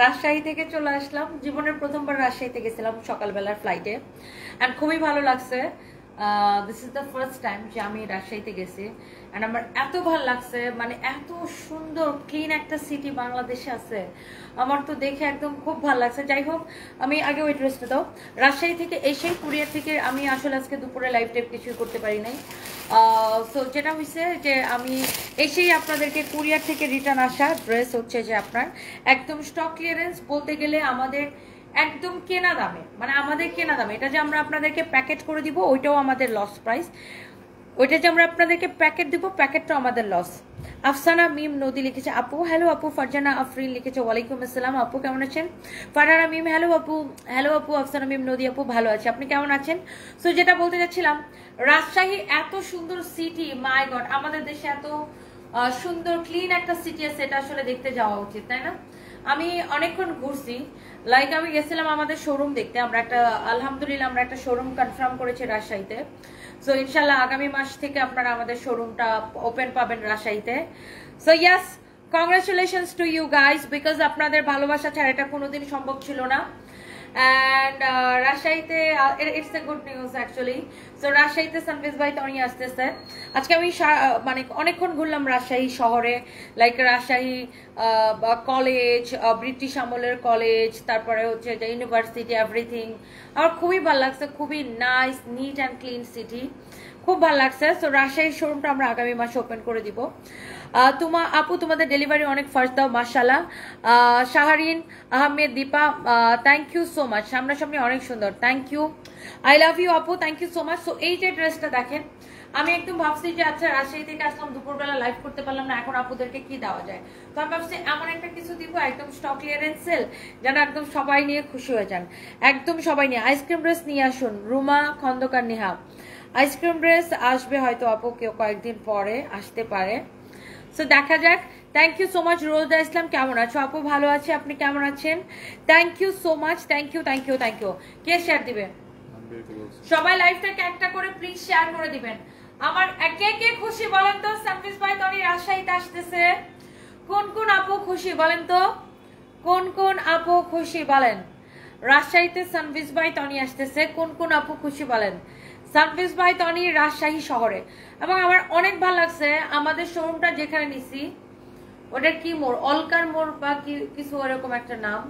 রাজশাহী থেকে চলে আসলাম, জীবনের প্রথমবার রাজশাহীতে গেছিলাম সকালবেলার ফ্লাইটে, অ্যান্ড খুবই ভালো লাগছে। This is the first time যে আমি রাজশাহীতে গেছি, অ্যান্ড আমার এত ভালো লাগছে, মানে এত সুন্দর ক্লিন একটা সিটি বাংলাদেশে আছে, আমার তো দেখে একদম খুব ভালো লাগছে। যাই হোক, আমি আগে ওই ড্রেসটা দাও। রাজশাহী থেকে এসেই কুরিয়ার থেকে আমি আসলে আজকে দুপুরে লাইভ টাইপ কিছুই করতে পারি নাই। সো যেটা হয়েছে যে আমি এসেই আপনাদেরকে কুরিয়ার থেকে রিটার্ন আসা ড্রেস হচ্ছে যে আপনার একদম স্টক ক্লিয়ারেন্স বলতে গেলে আমাদের একদম কেনা দামে, মানে আমাদের কেনা দামে। এটা যে আমরা আপনাদেরকে প্যাকেট করে দিব ওইটাও আমাদের লস প্রাইস, ওইটা যে আমরা আপনাদেরকে প্যাকেট দিব প্যাকেটটাও আমাদের লস। আফসানা মিম নদী লিখেছে আপু হ্যালো আপু। ফারজানা আফরিন লিখেছে ওয়ালাইকুম আসসালাম আপু কেমন আছেন। ফারহানা মিম হ্যালো আপু। হ্যালো আপু। আফসানা মিম নদী আপু ভালো আছে, আপনি কেমন আছেন? সো যেটা বলতে চাচ্ছিলাম, রাজশাহী এত সুন্দর সিটি, মাই গড, আমাদের দেশে এত সুন্দর ক্লিন একটা সিটি আছে, এটা আসলে দেখতে যাওয়া উচিত, তাই না? আমি অনেকক্ষণ ঘুরছি, লাইক আমি গেছিলাম আমাদের শোরুম দেখতে, আমরা একটা আলহামদুলিল্লাহ আমরা একটা শোরুম কনফার্ম করেছি রাজশাহীতে। সো ইনশাল্লাহ আগামী মাস থেকে আপনারা আমাদের শোরুমটা ওপেন পাবেন রাজশাহীতে। So yes, congratulations to you guys, because আপনাদের ভালোবাসা ছাড়া এটা কোনোদিন সম্ভব ছিল না। অ্যান্ড রাজশাহীতে it's a good news actually. So রাজশাহীতে সানভিজ ভাই তনি আসতেছে। আজকে আমি মানে অনেকক্ষণ ঘুরলাম রাজশাহী শহরে, লাইক রাজশাহী কলেজ, ব্রিটিশ আমলের কলেজ, তারপরে হচ্ছে যে ইউনিভার্সিটি, এভরিথিং আমার খুবই ভালো লাগছে, খুবই nice neat and clean city, খুব ভালো লাগছে। সো রাজশাহীর শোরুমটা আমরা আগামী মাসে ওপেন করে দিব। আপু তোমাদের ডেলিভারি অনেক ফাস্ট দাও মাশাআল্লাহ। Shahrin Ahmed Dipa, thank you so much, সামনাসামনি অনেক সুন্দর, thank you, I love you আপু, thank you so much. So এই যে ড্রেসটা দেখেন, আমি একদম ভাবছি যে আচ্ছা রাজশাহী থেকে আসলাম, দুপুরবেলা লাইভ করতে পারলাম না, এখন আপুদেরকে কি দেওয়া যায়। তো আমি ভাবছি এমন একটা কিছু দিব একদম স্টক ক্লিয়ারেন্স সেল, যেন একদম সবাই নিয়ে খুশি হয়ে যান, একদম সবাই নিয়ে। আইসক্রিম ড্রেস নিয়ে আসুন, রুমা খন্দকার নেহা। আইসক্রিম ড্রেস আসবে হয়তো আপু কেউ কয়েকদিন পরে আসতে পারে, সো দেখা যাক। Thank you so much. Roza Islam কেমন আছো আপু? ভালো আছে, আপনি কেমন আছেন? Thank you so much, thank you thank you thank you. কে শেয়ার দিবে? সবাই লাইভটাকে একটা করে প্লিজ শেয়ার করে দিবেন। আমার কে কে খুশি বলেন তো? সানভিজ ভাই তনি রাজশাহীতে আসতেছে, কোন কোন আপু খুশি বলেন তো? কোন কোন আপু খুশি বলেন? রাজশাহীতে সানভিজ ভাই তনি আসতেছে, কোন কোন আপু খুশি বলেন? সানভিজ ভাই তনি রাজশাহী শহরে। এবং আমার অনেক ভালো লাগছে আমাদের শোরুমটা যেখানে নিছি, ওটা কি মোড়, অলকার মোড় বা কিছু এরকম একটা নাম,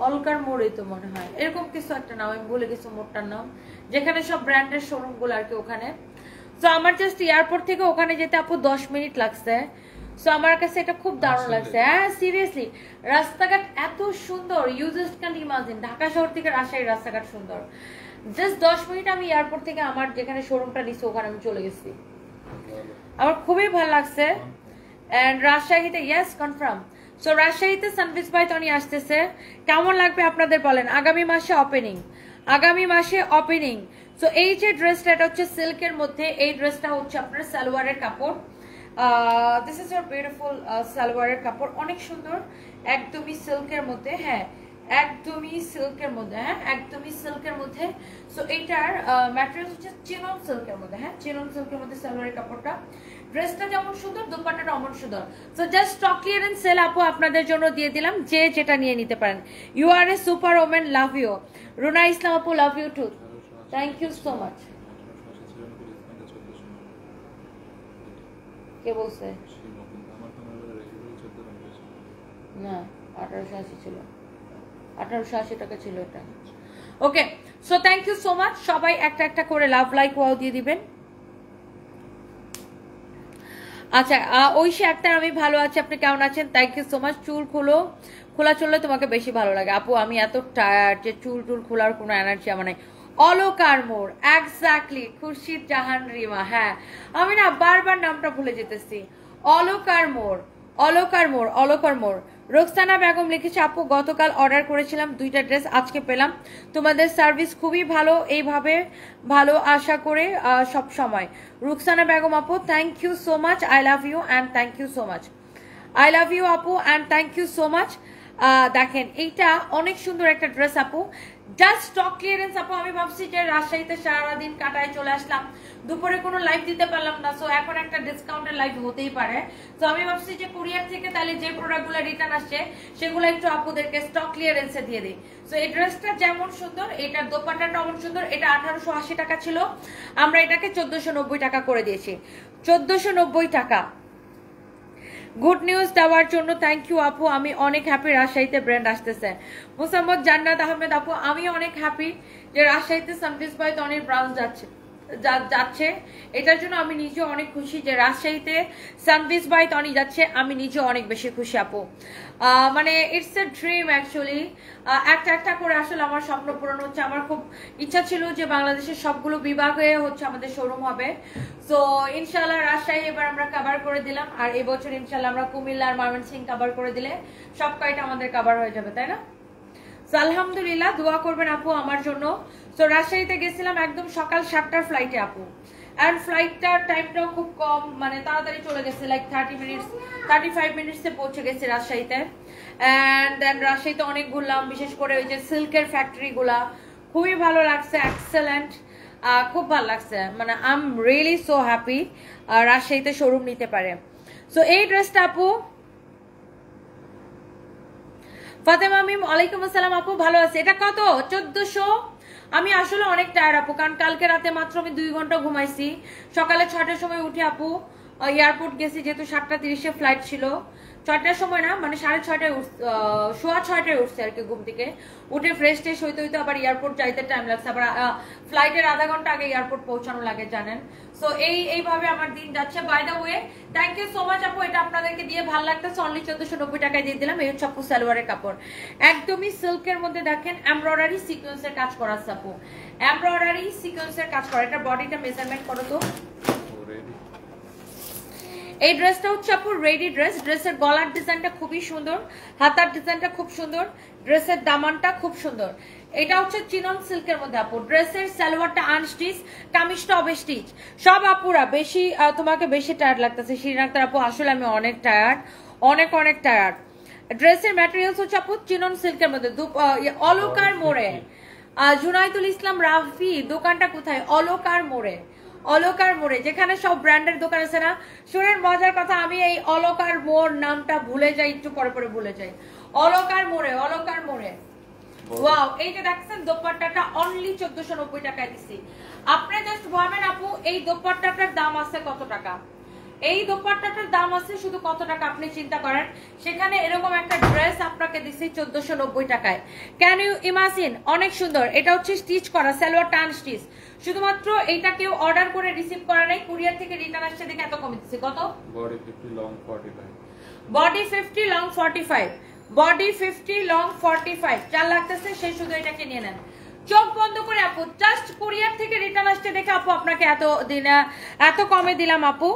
অলকার মোড়ই তো মনে হয়, এরকম কিছু একটা নাম, আমি ভুলে গেছি মোড়টার নাম, যেখানে সব ব্র্যান্ডের শোরুম গুলো আর কি ওখানে। তো আমার জাস্ট এয়ারপোর্ট থেকে ওখানে যেতে আপু 10 মিনিট লাগছে। সো আমার কাছে এটা খুব দারুণ লাগছে। হ্যাঁ সিরিয়াসলি, রাস্তাঘাট এত সুন্দর, you just can imagine Dhaka শহর থেকে রাজশাহীর রাস্তাঘাট সুন্দর। জাস্ট 10 মিনিট আমি এয়ারপোর্ট থেকে আমার যেখানে শোরুমটা নিছি ওখানে আমি চলে গেছি, আমার খুবই ভালো লাগছে। এন্ড রাজশাহীতে ইয়েস কনফার্ম। সো রাজশাহীতে সানভিজ ভাই তনি আসতেছে, কেমন লাগবে আপনাদের বলেন? আগামী মাসে ওপেনিং, আগামী মাসে ওপেনিং। সো এই যে ড্রেসটা, এটা হচ্ছে সিল্কের মধ্যে, এই ড্রেসটা হচ্ছে আপনার সালোয়ারের কাপড়। দিস ইজ ইউর বিউটিফুল সালোয়ারের কাপড়, অনেক সুন্দর, একদমই সিল্কের মধ্যে। হ্যাঁ একদমই সিল্কের মধ্যে, হ্যাঁ একদমই সিল্কের মধ্যে। সো এইটার ম্যাটেরিয়াল হচ্ছে চিনন সিল্কের মধ্যে, হ্যাঁ চিনন সিল্কের মধ্যে সালোয়ারের কাপড়টা। ড্রেসটা যেমন সুন্দর, দোপাট্টাটা অমন সুন্দর। So just stock clearance sale আপু আপনাদের জন্য দিয়ে দিলাম, যে যেটা নিয়ে নিতে পারেন। You are a super woman, love you. Runa Islam আপু love you too, thank you so much. কে বলছে? না 1880 ছিল, 1880 টাকা ছিল এটা। Okay, so thank you so much. সবাই একটা একটা করে লাভ লাইক ওয়াও দিয়ে দিবেন। আচ্ছা ঐশী আক্তার, আমি ভালো আছি, আপনি কেমন আছেন? Thank you so much. চুল খোলা চললে তোমাকে বেশি ভালো লাগে আপু, আমি এত টায়ার্ড যে চুল খোলার কোনো এনার্জি আমার নাই। অলকার মোড়, এক্স্যাক্টলি, খুরশিদ জাহান রিমা। হ্যাঁ আমি না বারবার নামটা ভুলে যেতেছি। অলকার মোড়, অলকার মোড়, অলকার মোড়। রোকসানা বেগম লিখেছে আপু গতকাল অর্ডার করেছিলাম 2টা ড্রেস, আজকে পেলাম, তোমাদের সার্ভিস খুবই ভালো, এইভাবে ভালো আশা করে সব সময়। রুকসানা বেগম আপু thank you so much, I love you and thank you so much, I love you আপু and thank you so much. দেখেন এইটা অনেক সুন্দর একটা ড্রেস আপু, জাস্ট স্টক ক্লিয়ারেন্স আপু। আমি ভাবছি যে রাজশাহীতে সারাদিন কাটায় চলে আসলাম, দুপুরে কোনো লাইভ দিতে পারলাম না, সো এখন একটা ডিসকাউন্টের লাইভ হতেই পারে। তো আমি ভাবছি যে কুরিয়ার থেকে তাহলে যে প্রোডাক্টগুলো রিটার্ন আসছে সেগুলো একটু আপুদেরকে স্টক ক্লিয়ারেন্সে দিয়ে দিই। সো এই ড্রেসটা যেমন সুন্দর, এটার দোপাট্টাটা অমন সুন্দর। এটা 1880 টাকা ছিল, আমরা এটাকে 1490 টাকা করে দিয়েছি, 1490 টাকা। গুড নিউজ দেওয়ার জন্য থ্যাংক ইউ আপু, আমি অনেক হ্যাপি রাজশাহীতে ব্র্যান্ড আসতেছে। মোসাম্মদ জান্নাত আহমেদ আপু, আমি অনেক হ্যাপি যে রাজশাহীতে সানভিস বাই তনির ব্রাউন যাচ্ছে, এটার জন্য আমি নিজে অনেক খুশি যে রাজশাহীতে সানভিস বাই তনি যাচ্ছে, আমি নিজে অনেক বেশি খুশি আপু। মানে ইটস এ ড্রিম অ্যাকচুয়ালি, একটা একটা করে আসলে আমার স্বপ্ন পূরণ হচ্ছে। আমার খুব ইচ্ছা ছিল যে বাংলাদেশের সবগুলো বিভাগে হচ্ছে আমাদের শোরুম হবে। সো ইনশাল্লাহ রাজশাহী এবার আমরা কভার করে দিলাম, আর এবছর ইনশাল্লাহ আমরা কুমিল্লা আর ময়মনসিংহ কভার করে দিলে সব কয়টা আমাদের কভার হয়ে যাবে, তাই না? সো আলহামদুলিল্লাহ, দোয়া করবেন আপু আমার জন্য। সো রাজশাহীতে গেছিলাম একদম সকাল 7টার ফ্লাইটে আপু, অ্যান্ড ফ্লাইটটার টাইমটাও খুব কম, মানে তাড়াতাড়ি চলে গেছে, লাইক 35 মিনিটসে পৌঁছে গেছে রাজশাহীতে। অ্যান্ড দেন রাজশাহীতে অনেক ঘুরলাম, বিশেষ করে ওই যে সিল্কের ফ্যাক্টরিগুলা খুবই ভালো লাগছে, এক্সেলেন্ট, খুব ভালো লাগছে। মানে I am really so happy রাজশাহীতে শোরুম নিতে পারে। সো এই ড্রেসটা আপু, ফাতেমা মিম ওয়ালাইকুম আসসালাম আপু, ভালো আছে। এটা কত? 1400। আমি আসলে অনেক টায়ার্ড আপু, কারণ কালকে রাতে মাত্র আমি 2 ঘন্টা ঘুমাইছি। সকালে 6টার সময় উঠে আপু এয়ারপোর্ট গেছি, যেহেতু 7:30-এ ফ্লাইট ছিল। 6টার সময় না, মানে 6:30টায় 6:30টায় উঠছে আর কি ঘুম থেকে। উঠে ফ্রেশ ট্রেশ হইতে হইতে আবার এয়ারপোর্ট যাইতে টাইম লাগছে, আবার ফ্লাইটের আধা ঘন্টা আগে এয়ারপোর্ট পৌঁছানো লাগে জানেন। সো এইভাবে আমার দিন যাচ্ছে। By the way thank you so much আপু, এটা আপনাদেরকে দিয়ে ভালো লাগতেছে। অনলি 1490 টাকায় দিয়ে দিলাম। এই হচ্ছে আপু সালোয়ারের কাপড়, একদমই সিল্কের মধ্যে দেখেন এমব্রয়ডারি সিকোয়েন্সের কাজ করা আছে আপু, এমব্রয়ডারি সিকোয়েন্সের কাজ করা। এটা বডিটা মেজারমেন্ট করো তো। এই ড্রেসটা হচ্ছে আপু রেডি ড্রেস, ড্রেসের গলার ডিজাইনটা খুবই সুন্দর, হাতার ডিজাইনটা খুব সুন্দর, ড্রেসের দামানটা খুব সুন্দর। এটা হচ্ছে চিনন সিল্কের মধ্যে আপু, ড্রেসের সালোয়ারটা আনস্টিচ, কামিজটা অবস্টিচ। সব আপুরা বেশি তোমাকে বেশি টায়ার্ড লাগতেছে শ্রীনাক্তার আপু, আসলে আমি অনেক টায়ার্ড, অনেক টায়ার্ড। ড্রেসের ম্যাটেরিয়ালস হচ্ছে আপু চিনন সিল্কের মধ্যে, অলকার মোড়ে। জুনাইদুল ইসলাম রাফি, দোকানটা কোথায়? অলকার মোড়ে, অলকার মোড়ে, যেখানে সব ব্র্যান্ডের দোকান আছে না। শুনেন মজার কথা, আমি এই অলকার মোড় নামটা ভুলে যাই, একটু পরে পরে ভুলে যাই। অলকার মোড়ে, অলকার মোড়ে। ওয়াও, এই যে দেখছেন দোপাট্টাটা অনলি 1490 টাকায় দিছি। আপনি জাস্ট ভাবেন আপু, এই দোপাট্টাটার দাম আছে কত টাকা, এই দোপাট্টাটার দাম আছে শুধু কত টাকা, আপনি চিন্তা করেন। সেখানে এরকম একটা ড্রেস আপনাকে দিছি 1490 টাকায়। Can you imagine? অনেক সুন্দর। এটা হচ্ছে স্টিচ করা, সালোয়ার টান স্টিচ। শুধুমাত্র এইটা কেউ অর্ডার করে রিসিভ করা নাই, কুরিয়ার থেকে রিটার্ন আসছে দেখে এত কমে দিচ্ছে। কত? Body 50 long 45, body 50 long 45, body 50 long 45 চার লাগতেছে, সেই শুধু এটাকে নিয়ে নেন। চোখ বন্ধ করে আপু, জাস্ট কুরিয়ার থেকে রিটার্ন আসছে দেখে আপু আপনাকে এত কমে দিলাম আপু।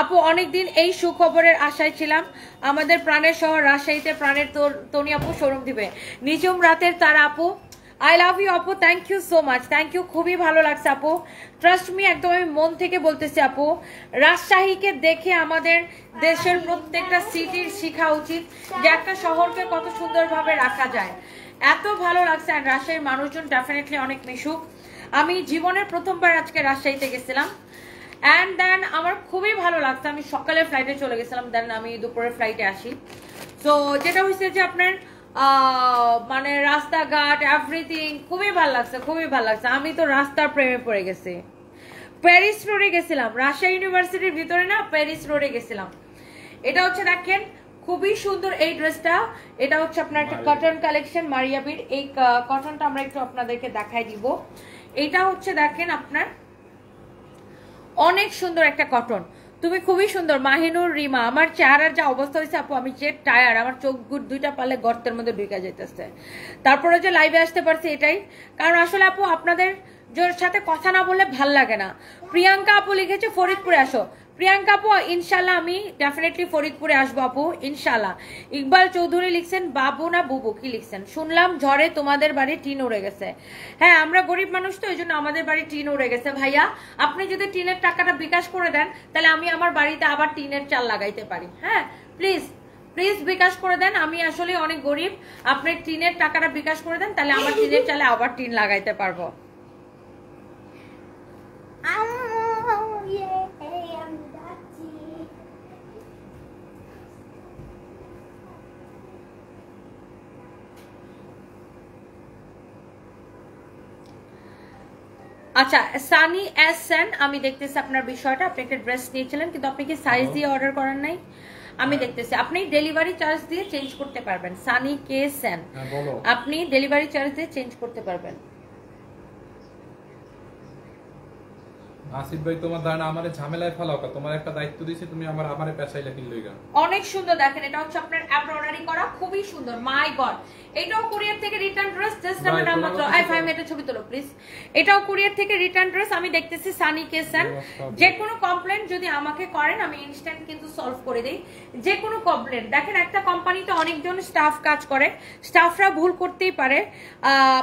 আপু অনেকদিন এই সুখবরের আশায় ছিলাম, আমাদের প্রাণের শহর রাজশাহীতে প্রাণের তনি আপু শোরুম দিবে। নিজুম রাতের তারা আপু, আই লাভ ইউ আপু, thank you so much, thank you, খুবই ভালো লাগছে আপু। ট্রাস্ট মি, একদম আমি মন থেকে বলতেছি আপু, রাজশাহীকে দেখে আমাদের দেশের প্রত্যেকটা সিটির শিখা উচিত যে একটা শহরকে কত সুন্দরভাবে রাখা যায়। এত ভালো লাগছে। আর রাজশাহীর মানুষজন ডেফিনেটলি অনেক মিশুক। আমি জীবনের প্রথমবার আজকে রাজশাহীতে গেছিলাম, অ্যান্ড দেন আমার খুবই ভালো লাগছে। আমি সকালে ফ্লাইটে চলে গেছিলাম, দেন আমি দুপুরে ফ্লাইটে আসি। তো যেটা হয়েছে যে আপনার মানে রাস্তাঘাট এভরিথিং খুবই ভালো লাগছে, খুবই ভালো লাগছে। আমি তো রাস্তার প্রেমে পড়ে গেছি। প্যারিস রোডে গেছিলাম, রাজশাহী ইউনিভার্সিটির ভিতরে না, প্যারিস রোডে গেছিলাম। এটা হচ্ছে দেখেন খুবই সুন্দর এই ড্রেসটা। এটা হচ্ছে আপনার একটা কটন কালেকশন, মারিয়া বিড। এই কটনটা আমরা একটু আপনাদেরকে দেখাই দিব। এটা হচ্ছে দেখেন আপনার অনেক সুন্দর একটা কটন, তুমি খুবই সুন্দর। মাহিনুর রিমা, আমার চেহারার যা অবস্থা হয়েছে আপু, আমি যে টায়ার, আমার চোখ গুট দুইটা পারলে গর্তের মধ্যে ঢুকে যেতেছে। তারপরে যে লাইভে আসতে পারছি এটাই কারণ। আসলে আপু আপনাদের সাথে কথা না বললে ভাল লাগে না। প্রিয়াঙ্কা আপু লিখেছে ফরিদপুরে আসো। প্রিয়াঙ্কা আপু ইনশাল্লাহ আমি ডেফিনেটলি ফরিদপুরে আসবো আপু, ইনশাল্লাহ। ইকবাল চৌধুরী লিখছেন বাবু না বুবু কি লিখছেন? শুনলাম ঝড়ে তোমাদের বাড়ি টিন উড়ে গেছে। হ্যাঁ, আমরা গরিব মানুষ তো, এই জন্য আমাদের বাড়ি টিন উড়ে গেছে। ভাইয়া আপনি যদি টিনের টাকাটা বিকাশ করে দেন, তাহলে আমি আমার বাড়িতে আবার টিনের চাল লাগাইতে পারি। হ্যাঁ প্লিজ প্লিজ বিকাশ বিকাশ করে দেন, আমি আসলে অনেক গরিব, আপনি টিনের টাকাটা বিকাশ করে দেন, তাহলে আমার টিনের চালে আবার টিন লাগাইতে পারবো। আচ্ছা সানি এস সেন, আমি দেখতেছি আপনার বিষয়টা, আপনি একটা ড্রেস নিয়েছিলেন কিন্তু আপনি কি সাইজ দিয়ে অর্ডার করেন নাই? আমি দেখতেছি আপনি ডেলিভারি চার্জ দিয়ে চেঞ্জ করতে পারবেন। সানি কে সেন, আপনি ডেলিভারি চার্জ দিয়ে চেঞ্জ করতে পারবেন। আসিফ ভাই তোমার ধারণা আমারে ঝামেলায় ফেলাও কা, তোমার একটা দায়িত্ব দিয়েছি, তুমি আমারে পেশাইলা কিন লইগা। অনেক সুন্দর দেখেন, এটা হচ্ছে আপনার এমব্রয়ডারি করা, খুবই সুন্দর। মাই গড, এটাও কুরিয়ার থেকে রিটার্ন ড্রেস, জাস্ট আমার নাম মাত্র আই 5 মিনিটের ছবি তোলো প্লিজ। এটাও কুরিয়ার থেকে রিটার্ন ড্রেস, আমি দেখতেছি সানি কেসেন। যে কোনো কমপ্লেইন্ট যদি আমাকে করেন আমি ইনস্ট্যান্ট কিন্তু সলভ করে দেই, যে কোনো কমপ্লেইন্ট। দেখেন একটা কোম্পানিতে অনেকজন স্টাফ কাজ করে, স্টাফরা ভুল করতেই পারে,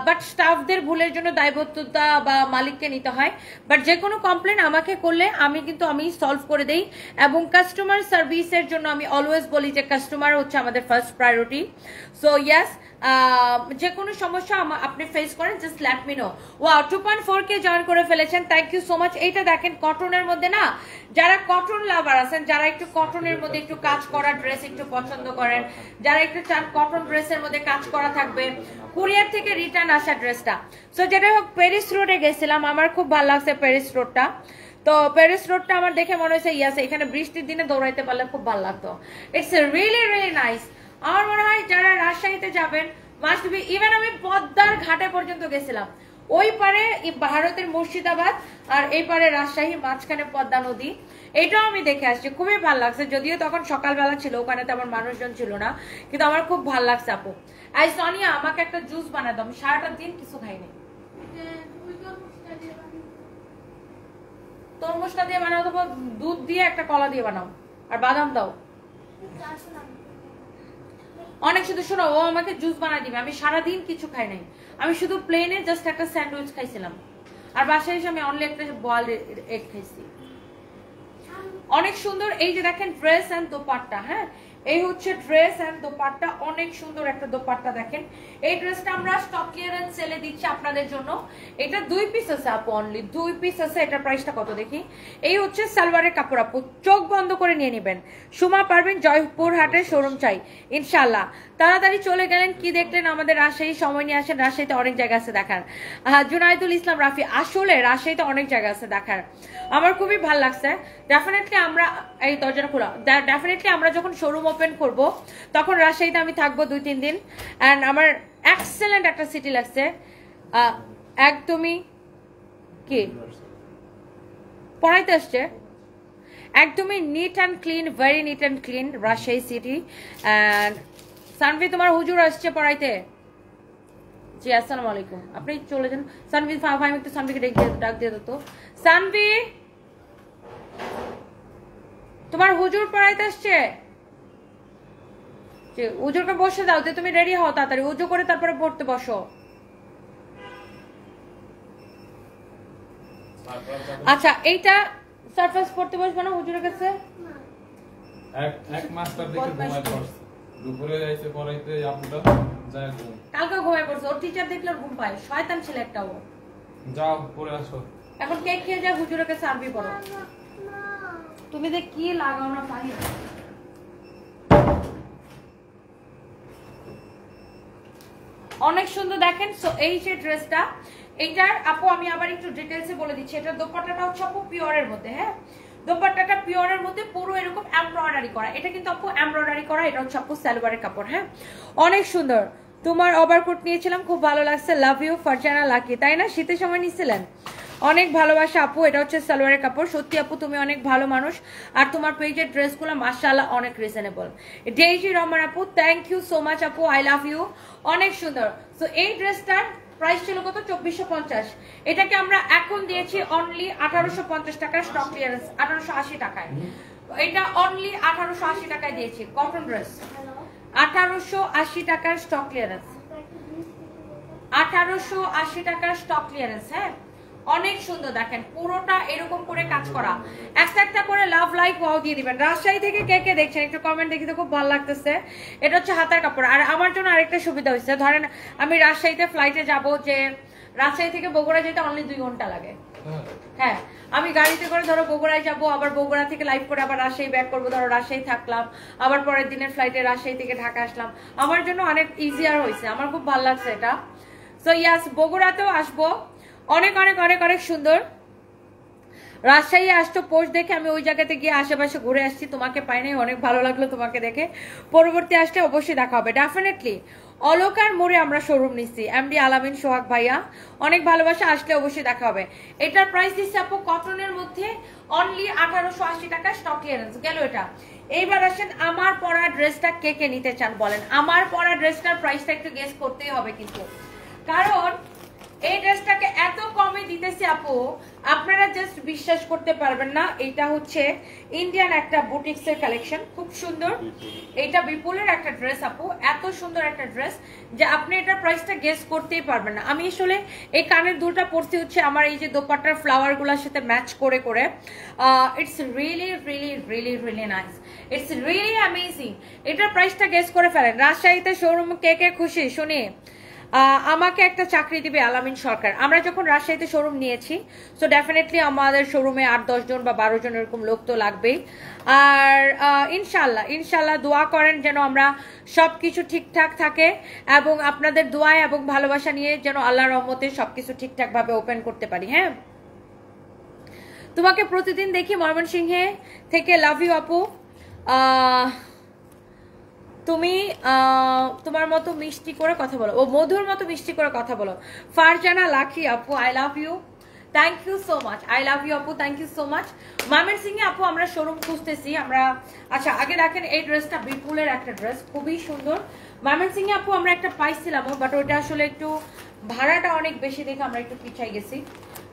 বাট স্টাফদের ভুলের জন্য দায়বদ্ধতা বা মালিককে নিতে হয়। বাট যে কোনো কমপ্লেন আমাকে করলে আমি সলভ করে দেই, এবং কাস্টমার সার্ভিসের জন্য আমি অলওয়েজ বলি যে কাস্টমার হচ্ছে আমাদের ফার্স্ট প্রায়োরিটি। সো ইয়েস, যে কোনো সমস্যা আপনি ফেস করেন, just let me no. Wow 2.4K join করে ফেলেছেন, থ্যাংক ইউ সো মাচ। এইটা দেখেন কটনের মধ্যে না, যারা কটন লাভার আছেন, যারা একটু কটনের মধ্যে একটু কাজ করা ড্রেস একটু পছন্দ করেন, যারা একটু চান কটন ড্রেসের মধ্যে কাজ করা থাকবে, কুরিয়ার থেকে রিটার্ন আসা ড্রেসটা। সো যেটা হোক, প্যারিস রোডে গেছিলাম, আমার খুব ভালো লাগছে প্যারিস রোডটা। তো প্যারিস রোডটা আমার দেখে মনে হয়েছে ইয়াস, এখানে বৃষ্টির দিনে দৌড়াইতে পারলে খুব ভালো লাগতো। It's really really nice. আমার মনে হয় যারা রাজশাহীতে যাবেন মাস্ট বি, ইভেন আমি পদ্মার ঘাটে পর্যন্ত গেছিলাম, ওই পারে ভারতের মুর্শিদাবাদ আর এই পারে রাজশাহী, মাঝখানে পদ্মা নদী, এটাও আমি দেখে আসছি, খুবই ভালো লাগছে। যদিও তখন সকালবেলা ছিল, ওখানে তেমন মানুষজন ছিল না, কিন্তু আমার খুব ভালো লাগছে আপু। আই সোনিয়া, আমাকে একটা জুস বানাই দাও, আমি সারাটা দিন কিছু খাইনি। তরমুজটা দিয়ে বানাও, তো দুধ দিয়ে একটা কলা দিয়ে বানাও, আর বাদাম দাও অনেক। শুধু শোনো, ও আমাকে জুস বানাই দিবে, আমি সারাদিন কিছু খাই নাই, আমি শুধু প্লেনে জাস্ট একটা স্যান্ডউইচ খাইছিলাম, আর বাসায় এসে আমি অনলি একটা বয়েলড এগ খাইছি। অনেক সুন্দর। এই যে দেখেন ড্রেস এন্ড দোপাট্টা, হ্যাঁ এই হচ্ছে ড্রেস এন্ড দোপাট্টা, অনেক সুন্দর একটা দোপাট্টা। দেখেন এই ড্রেসটা আমরা স্টক ক্লিয়ারেন্স সেলে দিচ্ছি আপনাদের জন্য। এটা 2 পিস আছে আপু, অনলি 2 পিস আছে। এটা প্রাইসটা কত দেখি। এই হচ্ছে সালোয়ারের কাপড় আপু, চোখ বন্ধ করে নিয়ে নেবেন। সুমা পারবেন, জয়পুর হাটের শোরুম চাই ইনশাআল্লাহ। তাড়াতাড়ি চলে গেলেন, কি দেখলেন আমাদের রাজশাহী, সময় নিয়ে আসেন, রাজশাহীতে অনেক জায়গা আছে দেখার। জুনাইদুল ইসলাম রাফি, আসলে রাজশাহীতে অনেক জায়গা আছে দেখার, আমার খুবই ভালো লাগছে। ডেফিনেটলি আমরা, এই দরজাটা খোলা, ডেফিনেটলি আমরা যখন শোরুম ওপেন করব তখন রাজশাহীতে আমি থাকবো 2-3 দিন। অ্যান্ড আমার এক্সেলেন্ট একটা সিটি লাগছে, একদমই কি পড়াইতে আসছে, একদমই neat and clean, very neat and clean Rajshahi city. And Sanvi, তোমার হুজুর আসছে পড়াইতে। জি আসসালামু আলাইকুম, আপনি চলে যান। সানভি ফাইম, একটু সানভিকে ডাক দিয়ে দিত। সানভি, তোমার হুজুর পড়াইতে আসছে, উজুরকে বসে দাও, যে তুমি রেডি হও তাড়াতাড়ি, উজু করে তারপরে পড়তে বসো। আচ্ছা এইটা সারফেস পড়তে বসবে না হুজুরের কাছে? এক মাস্টার দেখে ঘুমায় পড়ছে, দুপুরে যাইছে পড়াইতে, আপুটা যায় ঘুম। কালকে ঘুমায় পড়ছে, ওর টিচার দেখলে ওর ঘুম পায়, শয়তান ছেলে একটা ও। যাও পড়ে আসো। এখন কেক খেয়ে যায়, হুজুরের কাছে আরবি পড়ো। তুমি যে কি লাগাও না পানি। অনেক সুন্দর দেখেন। সো এই যে ড্রেসটা, এইটার আপু আমি আবার একটু ডিটেইলসে বলে দিচ্ছি। এটা দোপাট্টাটা হচ্ছে আপু পিওরের মধ্যে, হ্যাঁ দোপাট্টাটা পিওরের মধ্যে, পুরো এরকম এমব্রয়ডারি করা। এটা কিন্তু আপু এমব্রয়ডারি করা, এটা হচ্ছে আপু সালোয়ারের কাপড়, হ্যাঁ অনেক সুন্দর। তোমার ওভারকোট নিয়েছিলাম, খুব ভালো লাগছে, লাভ ইউ ফারজানা লাকি, তাই না? শীতের সময় নিয়েছিলেন, অনেক ভালোবাসা আপু। এটা হচ্ছে সালোয়ারের কাপড়। সত্যি আপু তুমি অনেক ভালো মানুষ, আর তোমার পেজের ড্রেসগুলো মাশাআল্লাহ অনেক রিজনেবল। ডেইজি রহমান আপু, থ্যাংক ইউ সো মাচ আপু, আই লাভ ইউ, অনেক সুন্দর। সো এই ড্রেসটার প্রাইস ছিল কত? 2450। এটাকে আমরা এখন দিয়েছি অনলি 1850 টাকার স্টক ক্লিয়ারেন্স, 1880 টাকায়। এটা অনলি 1880 টাকায় দিয়েছি, কটন ড্রেস 1880 টাকার স্টক ক্লিয়ারেন্স, 1880 টাকার স্টক ক্লিয়ারেন্স, হ্যাঁ অনেক সুন্দর দেখেন পুরোটা এরকম করে কাজ করা। একটা একটা করে লাভ লাইক ওয়াও দিয়ে দিবেন। রাজশাহী থেকে কে কে দেখছেন একটু কমেন্ট দেখি তো, খুব ভালো লাগতেছে। এটা হচ্ছে হাতার কাপড়। আর আমার জন্য আরেকটা সুবিধা হয়েছে, ধরেন আমি রাজশাহীতে ফ্লাইটে যাব, যে রাজশাহী থেকে বগুড়া যেতে অনলি 2 ঘন্টা লাগে। হ্যাঁ, আমি গাড়িতে করে ধরো বগুড়ায় যাব, আবার বগুড়া থেকে লাইভ করে আবার রাজশাহী ব্যাক করবো, ধরো রাজশাহী থাকলাম, আবার পরের দিনের ফ্লাইটে রাজশাহী থেকে ঢাকা আসলাম। আমার জন্য অনেক ইজিয়ার হয়েছে, আমার খুব ভালো লাগছে এটা। সো ইয়াস, বগুড়াতেও আসবো, অনেক অনেক অনেক অনেক সুন্দর। রাজশাহী আসতো পোস্ট দেখে আমি ওই জায়গাতে গিয়ে আশেপাশে ঘুরে আসছি, তোমাকে পাই নাই, অনেক ভালো লাগলো তোমাকে দেখে। পরবর্তী আসলে অবশ্যই দেখা হবে ডেফিনেটলি। অলকার মোড়ে আমরা শোরুম নিচ্ছি, এমডি আলামিন সোহাগ ভাইয়া, অনেক ভালোবাসা, আসলে অবশ্যই দেখা হবে। এটার প্রাইস দিচ্ছি আপু কটনের মধ্যে অনলি 1880 টাকা, স্টক ক্লিয়ারেন্স গেল এটা। এইবার আসেন আমার পরা ড্রেসটা কে কে নিতে চান বলেন। আমার পরা ড্রেসটার প্রাইসটা একটু গেস করতেই হবে কিন্তু, কারণ এই ড্রেসটাকে এত কমে দিতেছি আপু, আপনারা জাস্ট বিশ্বাস করতে পারবেন না। এটা হচ্ছে ইন্ডিয়ান একটা বুটিক্স এর কালেকশন, খুব সুন্দর। এটা বিপুলের একটা ড্রেস আপু, এত সুন্দর একটা ড্রেস যে আপনি এটার প্রাইসটা গেস করতেই পারবেন না। আমি আসলে এই কানের দুলটা পরছি হচ্ছে আমার এই যে দোপাট্টার ফ্লাওয়ার গুলোর সাথে ম্যাচ করে করে। It's really really really really nice, it's really amazing. এটার প্রাইসটা গেস করে ফেলেন। রাজশাহীতে শোরুম কে কে খুশি শুনি। আমাকে একটা চাকরি দিবে আলামিন সরকার। আমরা যখন রাজশাহীতে শোরুম নিয়েছি, সো ডেফিনেটলি আমাদের শোরুমে 8-10 জন বা 12 জন এরকম লোক তো লাগবেই। আর ইনশাল্লাহ ইনশাল্লাহ দোয়া করেন যেন আমরা সবকিছু ঠিকঠাক থাকে, এবং আপনাদের দোয়ায় এবং ভালোবাসা নিয়ে যেন আল্লাহর রহমতে সবকিছু ঠিকঠাক ভাবে ওপেন করতে পারি। হ্যাঁ, তোমাকে প্রতিদিন দেখি ময়মনসিংহে থেকে, লাভ ইউ আপু। তুমি তোমার মতো মিষ্টি করে কথা বলো, ও মধুর মতো মিষ্টি করে কথা বলো। ফারজানা লাখি আপু, I love you, thank you so much, I love you আপু, থ্যাংক ইউ সো মাচ। ময়মনসিংহে আপু আমরা শোরুম খুঁজতেছি আমরা। আচ্ছা আগে দেখেন এই ড্রেসটা বিপুলের একটা ড্রেস, খুবই সুন্দর। ময়মনসিংহে আপু আমরা একটা পাইছিলাম, বাট ওইটা আসলে একটু ভাড়াটা অনেক বেশি দেখে আমরা একটু পিছাই গেছি।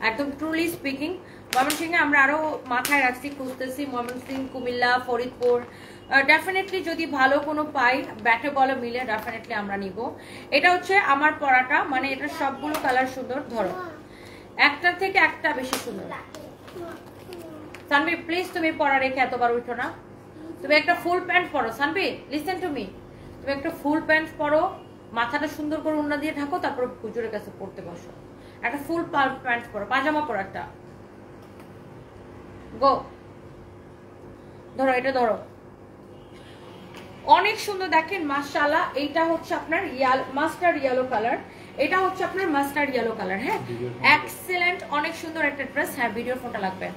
একদম ট্রুলি স্পিকিং ময়মনসিংহে আমরা আরো মাথায় রাখছি, খুঁজতেছি ময়মনসিংহ, কুমিল্লা, ফরিদপুর। ডেফিনেটলি যদি ভালো কোনো পাই ব্যাটে বলে মিলে ডেফিনেটলি আমরা নিব। এটা হচ্ছে আমার পরাটা, মানে এটা সবগুলো কালার সুন্দর, ধরো একটা থেকে একটা বেশি সুন্দর। সানবি প্লিজ তুমি পরা রেখে এতবার উঠো না, তুমি একটা ফুল প্যান্ট পরো। সানবি লিসেন টু মি, তুমি একটা ফুল প্যান্ট পরো, মাথাটা সুন্দর করে উন্না দিয়ে থাকো, তারপর হুজুরের কাছে পড়তে বসো। একটা ফুল প্যান্ট পরো, পাজামা পরো একটা, গো ধরো এটা ধরো, অনেক সুন্দর দেখেন মাশাআল্লাহ। এইটা হচ্ছে আপনার মাস্টার্ড ইয়েলো কালার, এটা হচ্ছে আপনার মাস্টার্ড ইয়েলো কালার। হ্যাঁ, এক্সেলেন্ট, অনেক সুন্দর একটা ড্রেস। হ্যাঁ, ভিডিও ফোনটা লাগবে।